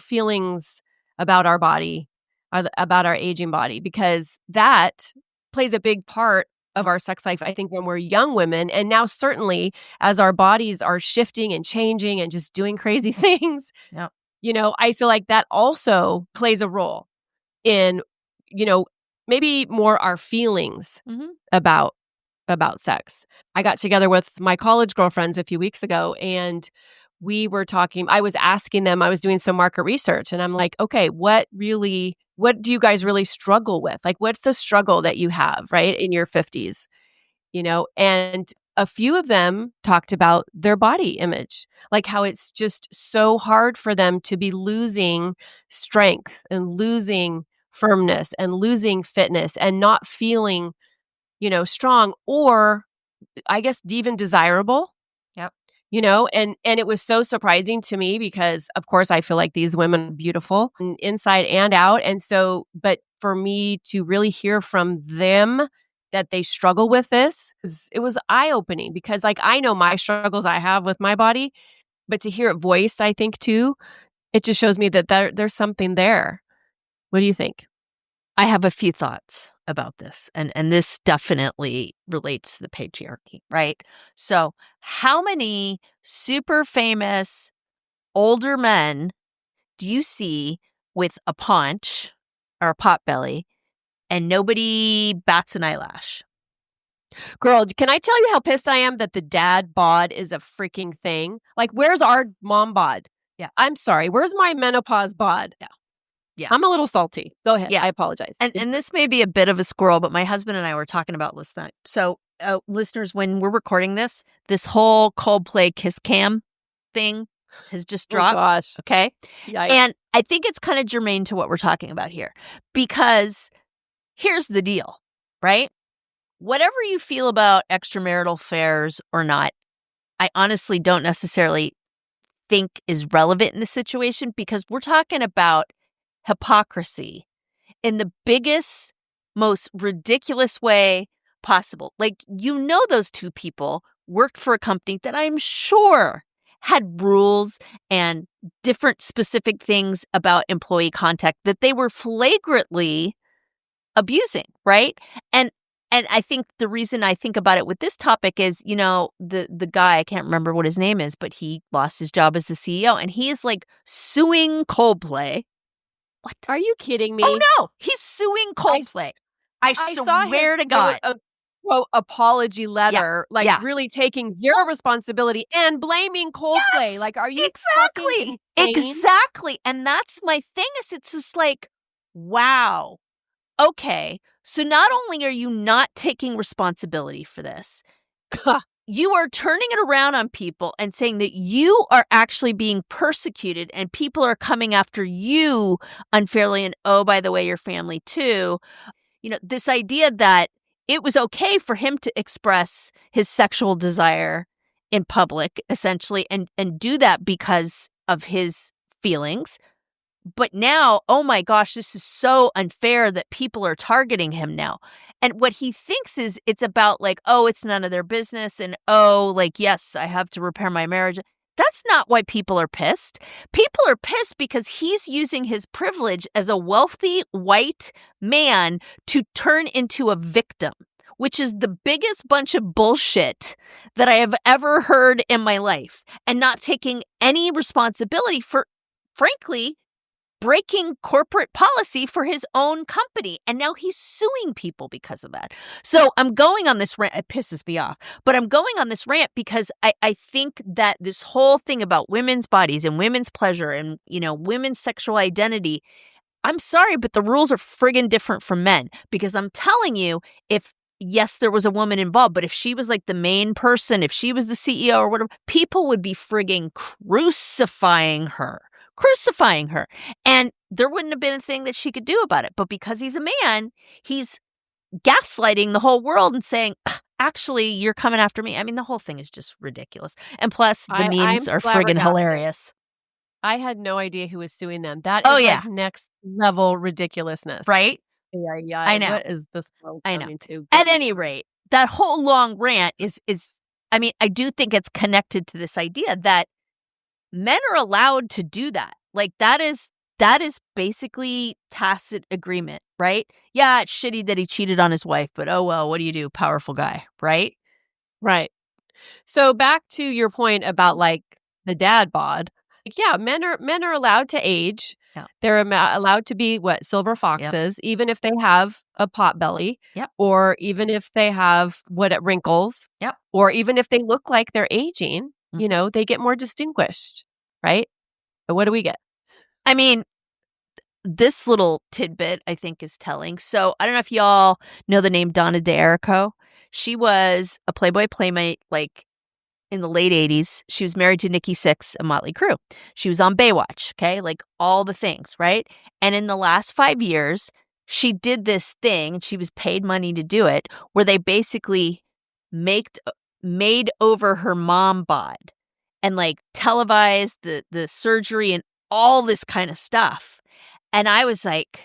feelings about our body, about our aging body, because that plays a big part of our sex life, I think, when we're young women. And now certainly as our bodies are shifting and changing and just doing crazy things, yep. I feel like that also plays a role in, maybe more our feelings about sex. I got together with my college girlfriends a few weeks ago and we were talking. I was asking them, I was doing some market research and I'm like, okay, what do you guys really struggle with? Like, what's the struggle that you have, right, in your 50s? And a few of them talked about their body image, like how it's just so hard for them to be losing strength and losing firmness and losing fitness and not feeling, strong or I guess even desirable. Yep. And it was so surprising to me because of course I feel like these women are beautiful inside and out. And so, but for me to really hear from them that they struggle with this, it was eye-opening because I know my struggles I have with my body, but to hear it voiced, I think too, it just shows me that there's something there. What do you think? I have a few thoughts about this, and this definitely relates to the patriarchy, right? So how many super famous older men do you see with a paunch or a pot belly and nobody bats an eyelash? Girl, can I tell you how pissed I am that the dad bod is a freaking thing? Like, where's our mom bod? Yeah. I'm sorry. Where's my menopause bod? Yeah. I'm a little salty. Go ahead. Yeah. I apologize. And this may be a bit of a squirrel, but my husband and I were talking about this night. So, listeners, when we're recording this whole Coldplay Kiss Cam thing has just dropped. Oh, gosh. Okay. Yikes. And I think it's kind of germane to what we're talking about here because here's the deal, right? Whatever you feel about extramarital affairs or not, I honestly don't necessarily think is relevant in this situation because we're talking about hypocrisy in the biggest, most ridiculous way possible. Like, those two people worked for a company that I'm sure had rules and different specific things about employee contact that they were flagrantly abusing, right? And I think the reason I think about it with this topic is, the guy, I can't remember what his name is, but he lost his job as the CEO and he is like suing Coldplay. What? Are you kidding me? Oh no, he's suing Coldplay. I saw him swear to do God. a quote apology letter, yeah. really taking zero responsibility and blaming Coldplay. Yes, Like, are you fucking insane? Exactly. And that's my thing is it's just like, wow. Okay. So not only are you not taking responsibility for this, you are turning it around on people and saying that you are actually being persecuted and people are coming after you unfairly. And oh, by the way, your family too. This idea that it was okay for him to express his sexual desire in public, essentially, and do that because of his feelings. But now, oh my gosh, this is so unfair that people are targeting him now. And what he thinks is it's about like, oh, it's none of their business. And oh, like, yes, I have to repair my marriage. That's not why people are pissed. People are pissed because he's using his privilege as a wealthy white man to turn into a victim, which is the biggest bunch of bullshit that I have ever heard in my life, and not taking any responsibility for, frankly, breaking corporate policy for his own company. And now he's suing people because of that. So I'm going on this rant. It pisses me off. But I'm going on this rant because I think that this whole thing about women's bodies and women's pleasure and, women's sexual identity, I'm sorry, but the rules are friggin' different from men. Because I'm telling you, yes, there was a woman involved, but if she was like the main person, if she was the CEO or whatever, people would be friggin' crucifying her. And there wouldn't have been a thing that she could do about it. But because he's a man, he's gaslighting the whole world and saying, actually, you're coming after me. I mean, the whole thing is just ridiculous. And plus, the memes are friggin' hilarious. I had no idea who was suing them. That is like next level ridiculousness. Right? Yeah. I know. What is this world coming to? At any rate, that whole long rant is I mean, I do think it's connected to this idea that men are allowed to do that. Like that is basically tacit agreement, right? Yeah, it's shitty that he cheated on his wife, but oh well, what do you do? Powerful guy, right? Right. So back to your point about like the dad bod. Yeah, men are allowed to age. Yeah. They're allowed to be silver foxes, even if they have a pot belly, or even if they have wrinkles, or even if they look like they're aging. They get more distinguished, right? But what do we get? I mean, this little tidbit I think is telling. So I don't know if y'all know the name Donna D'Errico. She was a Playboy playmate like in the late 80s. She was married to Nikki Sixx of Motley Crue. She was on Baywatch, okay? Like all the things, right? And in the last 5 years, she did this thing, she was paid money to do it, where they basically made over her mom bod and like televised the surgery and all this kind of stuff. And I was like,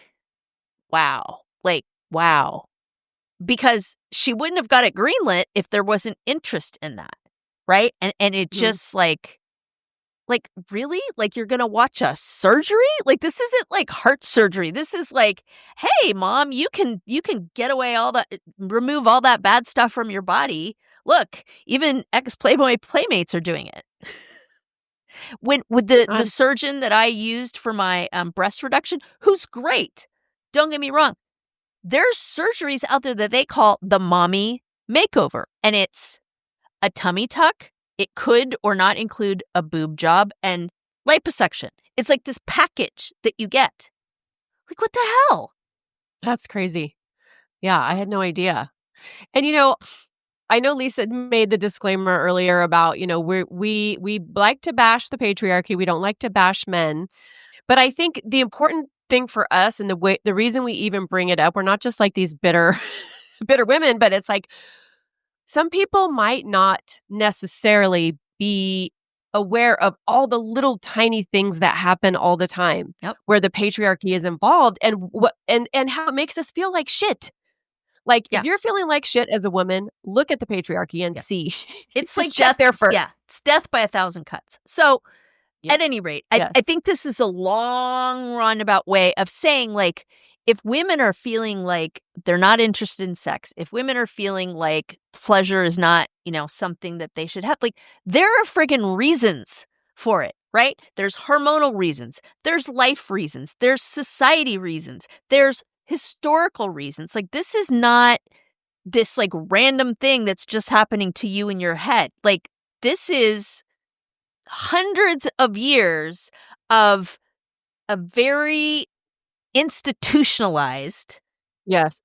wow. Because she wouldn't have got it greenlit if there wasn't interest in that. Right. And it just like, really? Like, you're going to watch a surgery? Like, this isn't like heart surgery. This is like, hey, mom, you can get away remove all that bad stuff from your body. Look, even ex-Playboy playmates are doing it. With the surgeon that I used for my breast reduction, who's great. Don't get me wrong. There's surgeries out there that they call the mommy makeover. And it's a tummy tuck. It could or not include a boob job and liposuction. It's like this package that you get. Like, what the hell? That's crazy. Yeah, I had no idea. And I know Lisa made the disclaimer earlier about, we like to bash the patriarchy. We don't like to bash men. But I think the important thing for us and the reason we even bring it up, we're not just like these bitter women, but it's like some people might not necessarily be aware of all the little tiny things that happen all the time where the patriarchy is involved and how it makes us feel like shit. Like, Yeah. if you're feeling like shit as a woman, look at the patriarchy and Yeah. see. It's Just like check death. there first. Yeah. It's death by 1,000 cuts. So Yeah. at any rate, Yes. I think this is a long roundabout way of saying, like, if women are feeling like they're not interested in sex, if women are feeling like pleasure is not, something that they should have, like, there are friggin' reasons for it, right? There's hormonal reasons, there's life reasons, there's society reasons, there's historical reasons. Like, this is not this, like, random thing that's just happening to you in your head. Like, this is hundreds of years of a very institutionalized Yes.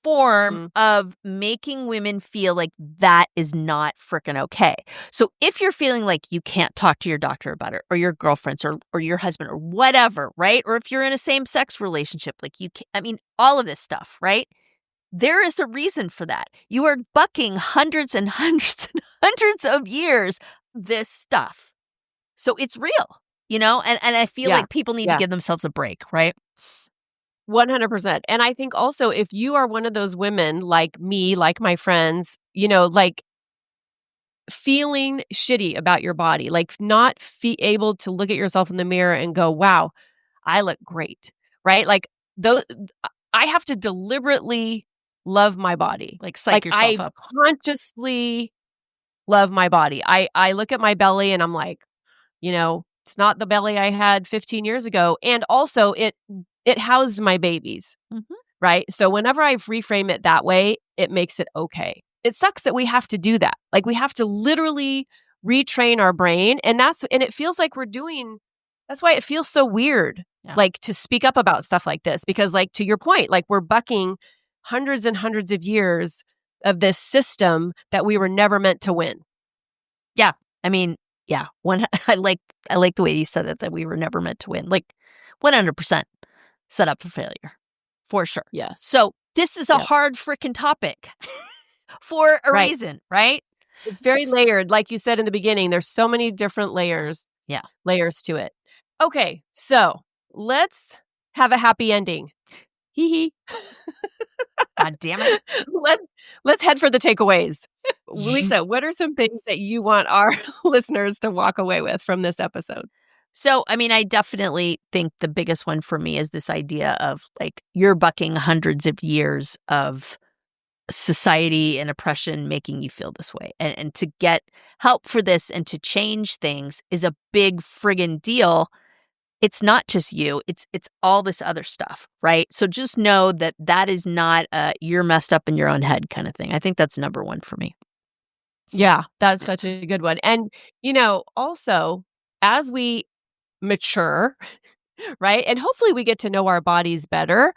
form Mm. of making women feel like that is not frickin' okay. So if you're feeling like you can't talk to your doctor about it, or your girlfriends, or your husband, or whatever, right? Or if you're in a same-sex relationship, like you can't, I mean, all of this stuff, right? There is a reason for that. You are bucking hundreds and hundreds and hundreds of years of this stuff. So it's real, and I feel Yeah. like people need to Yeah. give themselves a break, right? 100%. And I think also if you are one of those women like me, like my friends, like feeling shitty about your body, like not able to look at yourself in the mirror and go, wow, I look great, right? Like those, I have to deliberately love my body. Like psych Like yourself I up. consciously love my body. I look at my belly and I'm like, it's not the belly I had 15 years ago. And also it housed my babies, Mhm. right? So whenever I reframe it that way, it makes it okay. It sucks that we have to do that. Like we have to literally retrain our brain. And it feels like that's why it feels so weird, Yeah. like to speak up about stuff like this, because like to your point, like we're bucking hundreds and hundreds of years of this system that we were never meant to win. Yeah. I mean, yeah. I like the way you said it, that we were never meant to win. Like 100% set up for failure. For sure. Yes. So this is a Yep. hard freaking topic for a Right. reason, right? It's very layered. Like you said in the beginning, there's so many different layers. Yeah. Layers to it. Okay, so let's have a happy ending. Hee hee. God damn it. Let's head for the takeaways. Lisa, what are some things that you want our listeners to walk away with from this episode? So, I mean, I definitely think the biggest one for me is this idea of like you're bucking hundreds of years of society and oppression making you feel this way. And to get help for this and to change things is a big friggin' deal. It's not just you, it's all this other stuff, right? So just know that that is not you're messed up in your own head kind of thing. I think that's number one for me. Yeah, that's such a good one. And, also as we mature, right? And hopefully we get to know our bodies better.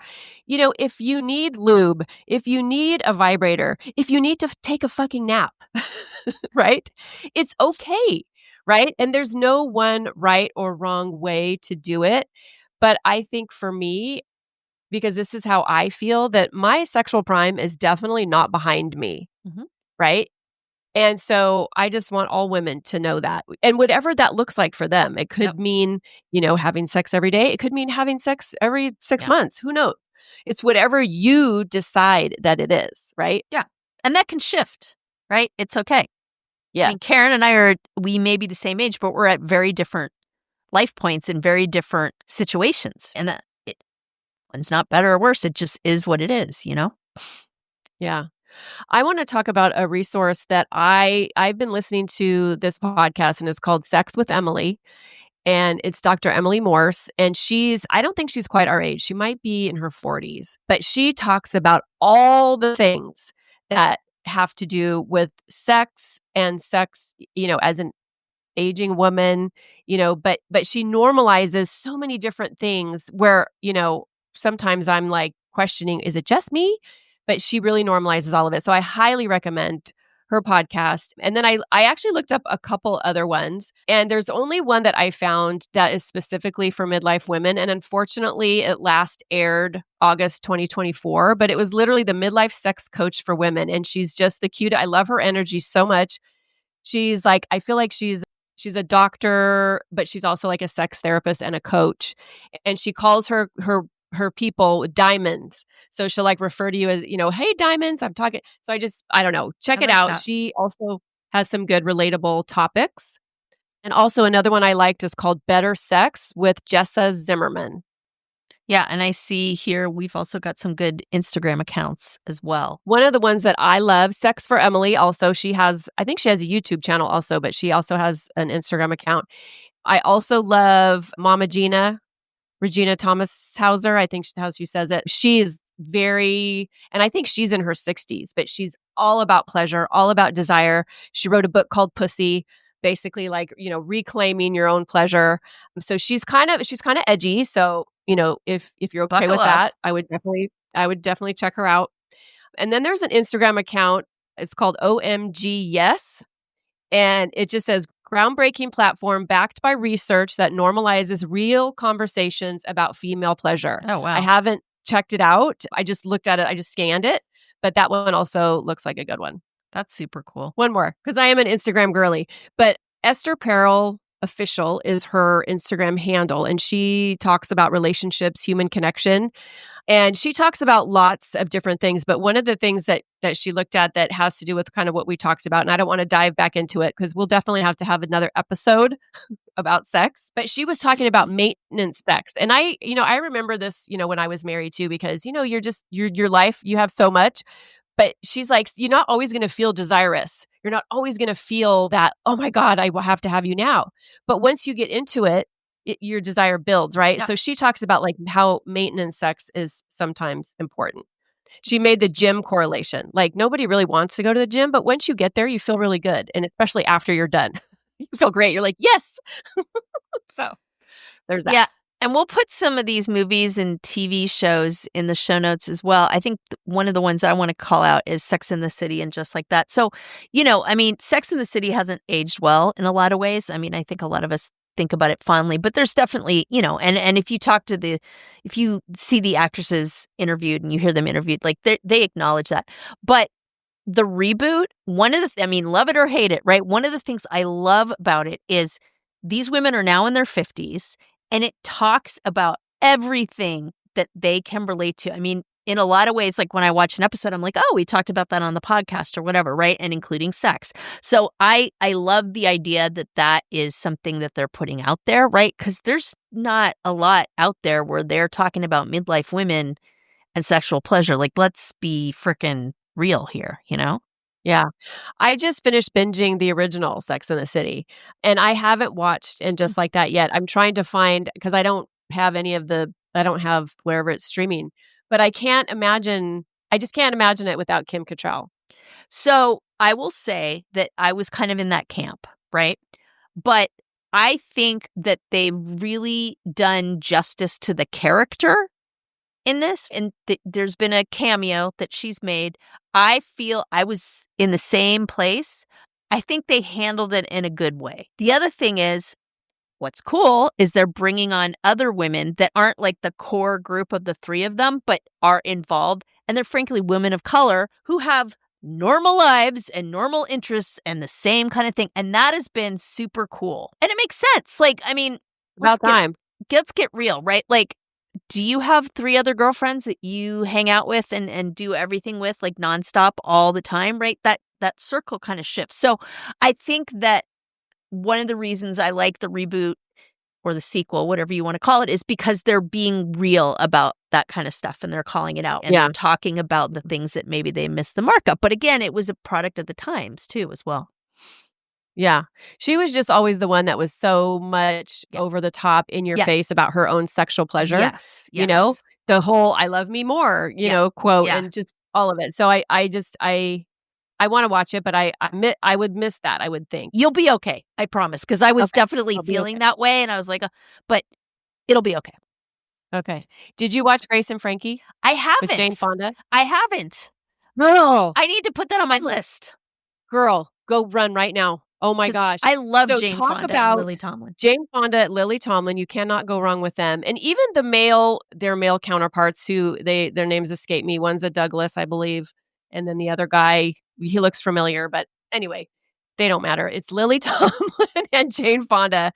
If you need lube, if you need a vibrator, if you need to take a fucking nap, right? It's okay, right? And there's no one right or wrong way to do it. But I think for me, because this is how I feel, that my sexual prime is definitely not behind me, Mhm. right? And so I just want all women to know that. And whatever that looks like for them, it could Yep. mean, having sex every day. It could mean having sex every 6 Yeah. months. Who knows? It's whatever you decide that it is, right? Yeah. And that can shift, right? It's okay. Yeah. And Karen and I we may be the same age, but we're at very different life points in very different situations. And one's not better or worse. It just is what it is, Yeah. I want to talk about a resource that I've been listening to this podcast, and it's called Sex with Emily. And it's Dr. Emily Morse. And I don't think she's quite our age. She might be in her 40s, but she talks about all the things that have to do with sex and sex, as an aging woman, but she normalizes so many different things where, sometimes I'm like questioning, is it just me? But she really normalizes all of it. So I highly recommend her podcast. And then I actually looked up a couple other ones, and there's only one that I found that is specifically for midlife women. And unfortunately, it last aired August 2024, but it was literally the Midlife Sex Coach for Women. And she's just the cute. I love her energy so much. She's like, I feel like she's a doctor, but she's also like a sex therapist and a coach. And she calls her her people diamonds. So she'll like refer to you as, hey diamonds, I'm talking. So I don't know. Check I it like out. that. She also has some good relatable topics. And also another one I liked is called Better Sex with Jessa Zimmerman. Yeah, and I see here we've also got some good Instagram accounts as well. One of the ones that I love, Sex for Emily, also, I think she has a YouTube channel also, but she also has an Instagram account. I also love Mama Gina, Regina Thomas Hauser, I think how she says it. She is and I think she's in her 60s, but she's all about pleasure, all about desire. She wrote a book called Pussy, basically like, reclaiming your own pleasure. So she's kind of edgy. So, if you're okay Buckle with up. that, I would definitely check her out. And then there's an Instagram account. It's called OMG Yes. And it just says groundbreaking platform backed by research that normalizes real conversations about female pleasure. Oh, wow. I haven't checked it out. I just looked at it. I just scanned it. But that one also looks like a good one. That's super cool. One more, because I am an Instagram girly. But Esther Perel Official is her Instagram handle. And she talks about relationships, human connection. And she talks about lots of different things, but one of the things that she looked at that has to do with kind of what we talked about, and I don't want to dive back into it because we'll definitely have to have another episode about sex, but she was talking about maintenance sex. And I remember this, when I was married too, because, your life, you have so much, but she's like, you're not always going to feel desirous. You're not always going to feel that, oh my God, I will have to have you now. But once you get into it, your desire builds, right? Yeah. So she talks about like how maintenance sex is sometimes important. She made the gym correlation. Like nobody really wants to go to the gym, but once you get there, you feel really good. And especially after you're done, you feel great. You're like, yes. So there's that. Yeah. And we'll put some of these movies and TV shows in the show notes as well. I think one of the ones I want to call out is Sex and the City and Just Like That. So, Sex and the City hasn't aged well in a lot of ways. I mean, I think a lot of us think about it fondly, but there's definitely, and if you if you see the actresses interviewed and you hear them interviewed, like they acknowledge that. But the reboot, love it or hate it, right? One of the things I love about it is these women are now in their 50s and it talks about everything that they can relate to. I mean, in a lot of ways, like when I watch an episode, I'm like, oh, we talked about that on the podcast or whatever, right? And including sex. So I love the idea that that is something that they're putting out there, right? Because there's not a lot out there where they're talking about midlife women and sexual pleasure. Like, let's be freaking real here, Yeah. I just finished binging the original Sex and the City, and I haven't watched And Just Like That yet. I'm trying to find, because I don't have wherever it's streaming, but I just can't imagine it without Kim Cattrall. So I will say that I was kind of in that camp, right? But I think that they've really done justice to the character in this. And there's been a cameo that she's made. I feel I was in the same place. I think they handled it in a good way. The other thing is, what's cool is they're bringing on other women that aren't like the core group of the three of them, but are involved. And they're frankly women of color who have normal lives and normal interests and the same kind of thing. And that has been super cool. And it makes sense. Like, About time. Let's get real, right? Like, do you have 3 other girlfriends that you hang out with and do everything with like nonstop all the time, right? That circle kind of shifts. So I think that one of the reasons I like the reboot or the sequel, whatever you want to call it, is because they're being real about that kind of stuff and they're calling it out and they're talking about the things that maybe they missed the mark up. But again, it was a product of the times too, as well. Yeah. She was just always the one that was so much over the top in your face about her own sexual pleasure. Yes. The whole "I love me more," quote and just all of it. So I want to watch it, but I would miss that, I would think. You'll be okay. I promise. Because I was definitely feeling that way. And I was like, but it'll be okay. Okay. Did you watch Grace and Frankie? I haven't. With Jane Fonda? I haven't. Girl. I need to put that on my list. Girl, go run right now. Oh my gosh. I love Jane Fonda and Lily Tomlin. Jane Fonda, Lily Tomlin, you cannot go wrong with them. And even their male counterparts who their names escape me. One's a Douglas, I believe. And then the other guy, he looks familiar. But anyway, they don't matter. It's Lily Tomlin and Jane Fonda.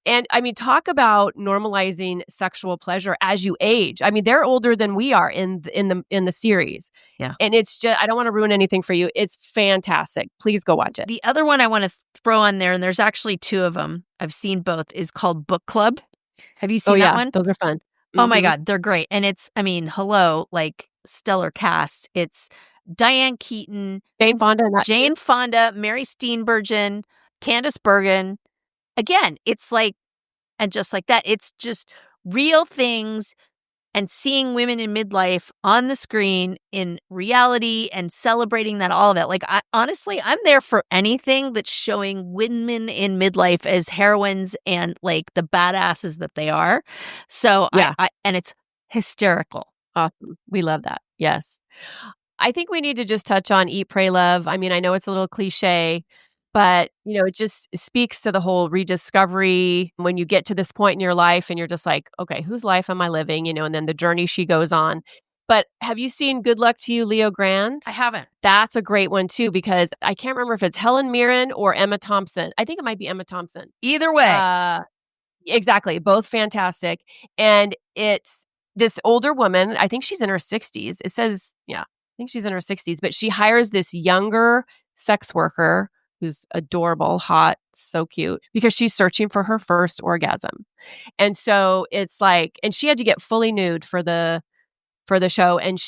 And I mean, talk about normalizing sexual pleasure as you age. I mean, they're older than we are in the series. Yeah. And it's just, I don't want to ruin anything for you. It's fantastic. Please go watch it. The other one I want to throw on there, and there's actually two of them. I've seen both, is called Book Club. Have you seen that one? Those are fun. Oh my Mhm. God, they're great. And it's, I mean, hello, like stellar cast. It's Diane Keaton, Jane Fonda, not Jane Fonda, Mary Steenburgen, Candace Bergen. Again, it's like, and just like that, it's just real things and seeing women in midlife on the screen in reality and celebrating that, all of it. Like, honestly, I'm there for anything that's showing women in midlife as heroines and like the badasses that they are. So Yeah. and it's hysterical. Awesome. We love that. Yes. I think we need to just touch on Eat, Pray, Love. I mean, I know it's a little cliche, but, it just speaks to the whole rediscovery when you get to this point in your life and you're just like, okay, whose life am I living? And then the journey she goes on. But have you seen Good Luck to You, Leo Grand? I haven't. That's a great one too, because I can't remember if it's Helen Mirren or Emma Thompson. I think it might be Emma Thompson. Either way. Exactly. Both fantastic. And it's this older woman. I think she's in her 60s. It says, I think she's in her 60s, but she hires this younger sex worker who's adorable, hot, so cute, because she's searching for her first orgasm. And so it's like, and she had to get fully nude for the show. And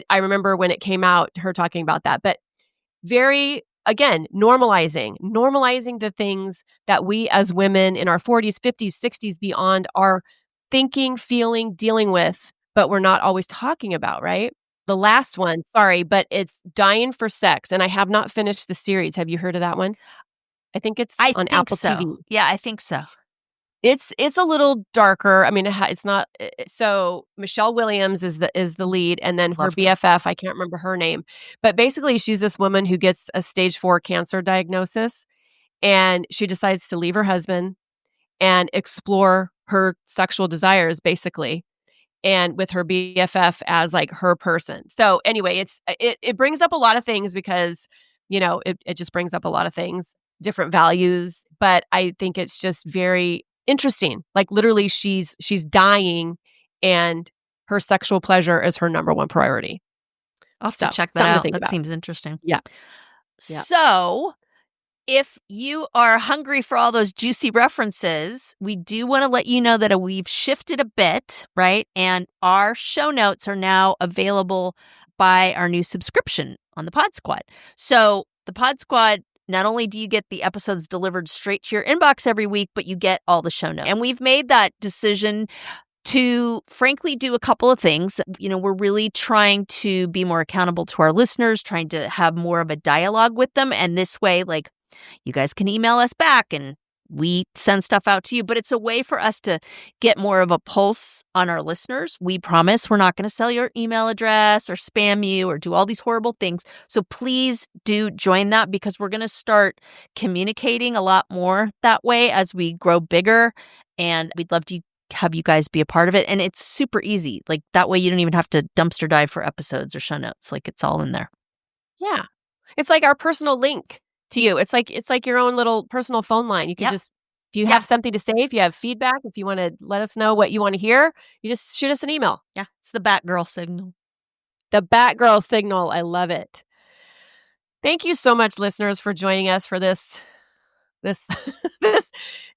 I remember when it came out, her talking about that, but very, again, normalizing the things that we as women in our 40s, 50s, 60s, beyond are thinking, feeling, dealing with, but we're not always talking about, right? The last one, sorry, but it's Dying for Sex, and I have not finished the series. Have you heard of that one? I think it's on Apple TV. Yeah, I think so. It's a little darker. I mean, it's not. So Michelle Williams is the lead, and then her BFF. I can't remember her name, but basically, she's this woman who gets a stage 4 cancer diagnosis, and she decides to leave her husband and explore her sexual desires, basically, and with her BFF as like her person. So anyway, it brings up a lot of things because it just brings up a lot of things, different values, but I think it's just very interesting. Like literally she's dying and her sexual pleasure is her number one priority. I'll have to check that out. That seems interesting. Yeah. So if you are hungry for all those juicy references, we do want to let you know that we've shifted a bit, right? And our show notes are now available by our new subscription on the Pod Squad. So the Pod Squad, not only do you get the episodes delivered straight to your inbox every week, but you get all the show notes. And we've made that decision to frankly do a couple of things. We're really trying to be more accountable to our listeners, trying to have more of a dialogue with them. And this way, like, you guys can email us back and we send stuff out to you, but it's a way for us to get more of a pulse on our listeners. We promise we're not going to sell your email address or spam you or do all these horrible things. So please do join that, because we're going to start communicating a lot more that way as we grow bigger. And we'd love to have you guys be a part of it. And it's super easy. Like that way you don't even have to dumpster dive for episodes or show notes. Like it's all in there. Yeah. It's like our personal link to you. It's like your own little personal phone line. You can just, if you have something to say, if you have feedback, if you want to let us know what you want to hear, you just shoot us an email. Yeah. It's the Batgirl signal. The Batgirl signal. I love it. Thank you so much, listeners, for joining us for this this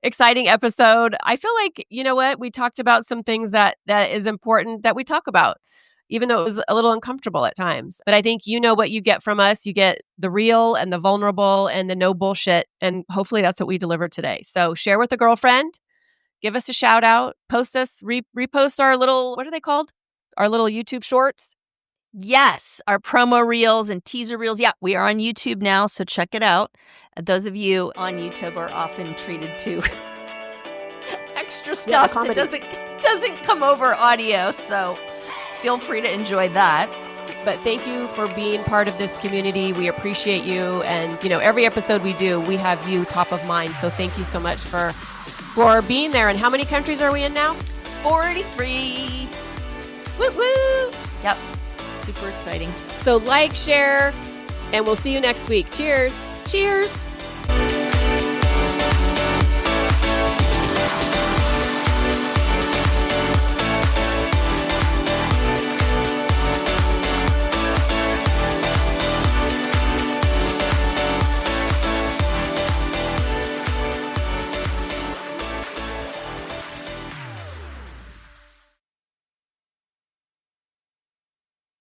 exciting episode. I feel like, you know what, we talked about some things that is important that we talk about, even though it was a little uncomfortable at times. But I think you know what you get from us. You get the real and the vulnerable and the no bullshit. And hopefully that's what we delivered today. So share with a girlfriend, give us a shout out, post us, repost our little, what are they called? Our little YouTube shorts. Yes, our promo reels and teaser reels. Yeah, we are on YouTube now, so check it out. Those of you on YouTube are often treated to extra stuff that doesn't come over audio, so feel free to enjoy that. But thank you for being part of this community. We appreciate you, and every episode we do, we have you top of mind. So thank you so much for being there. And how many countries are we in now? 43. Woo woo! Yep. Super exciting. So like, share, and we'll see you next week. Cheers. Cheers.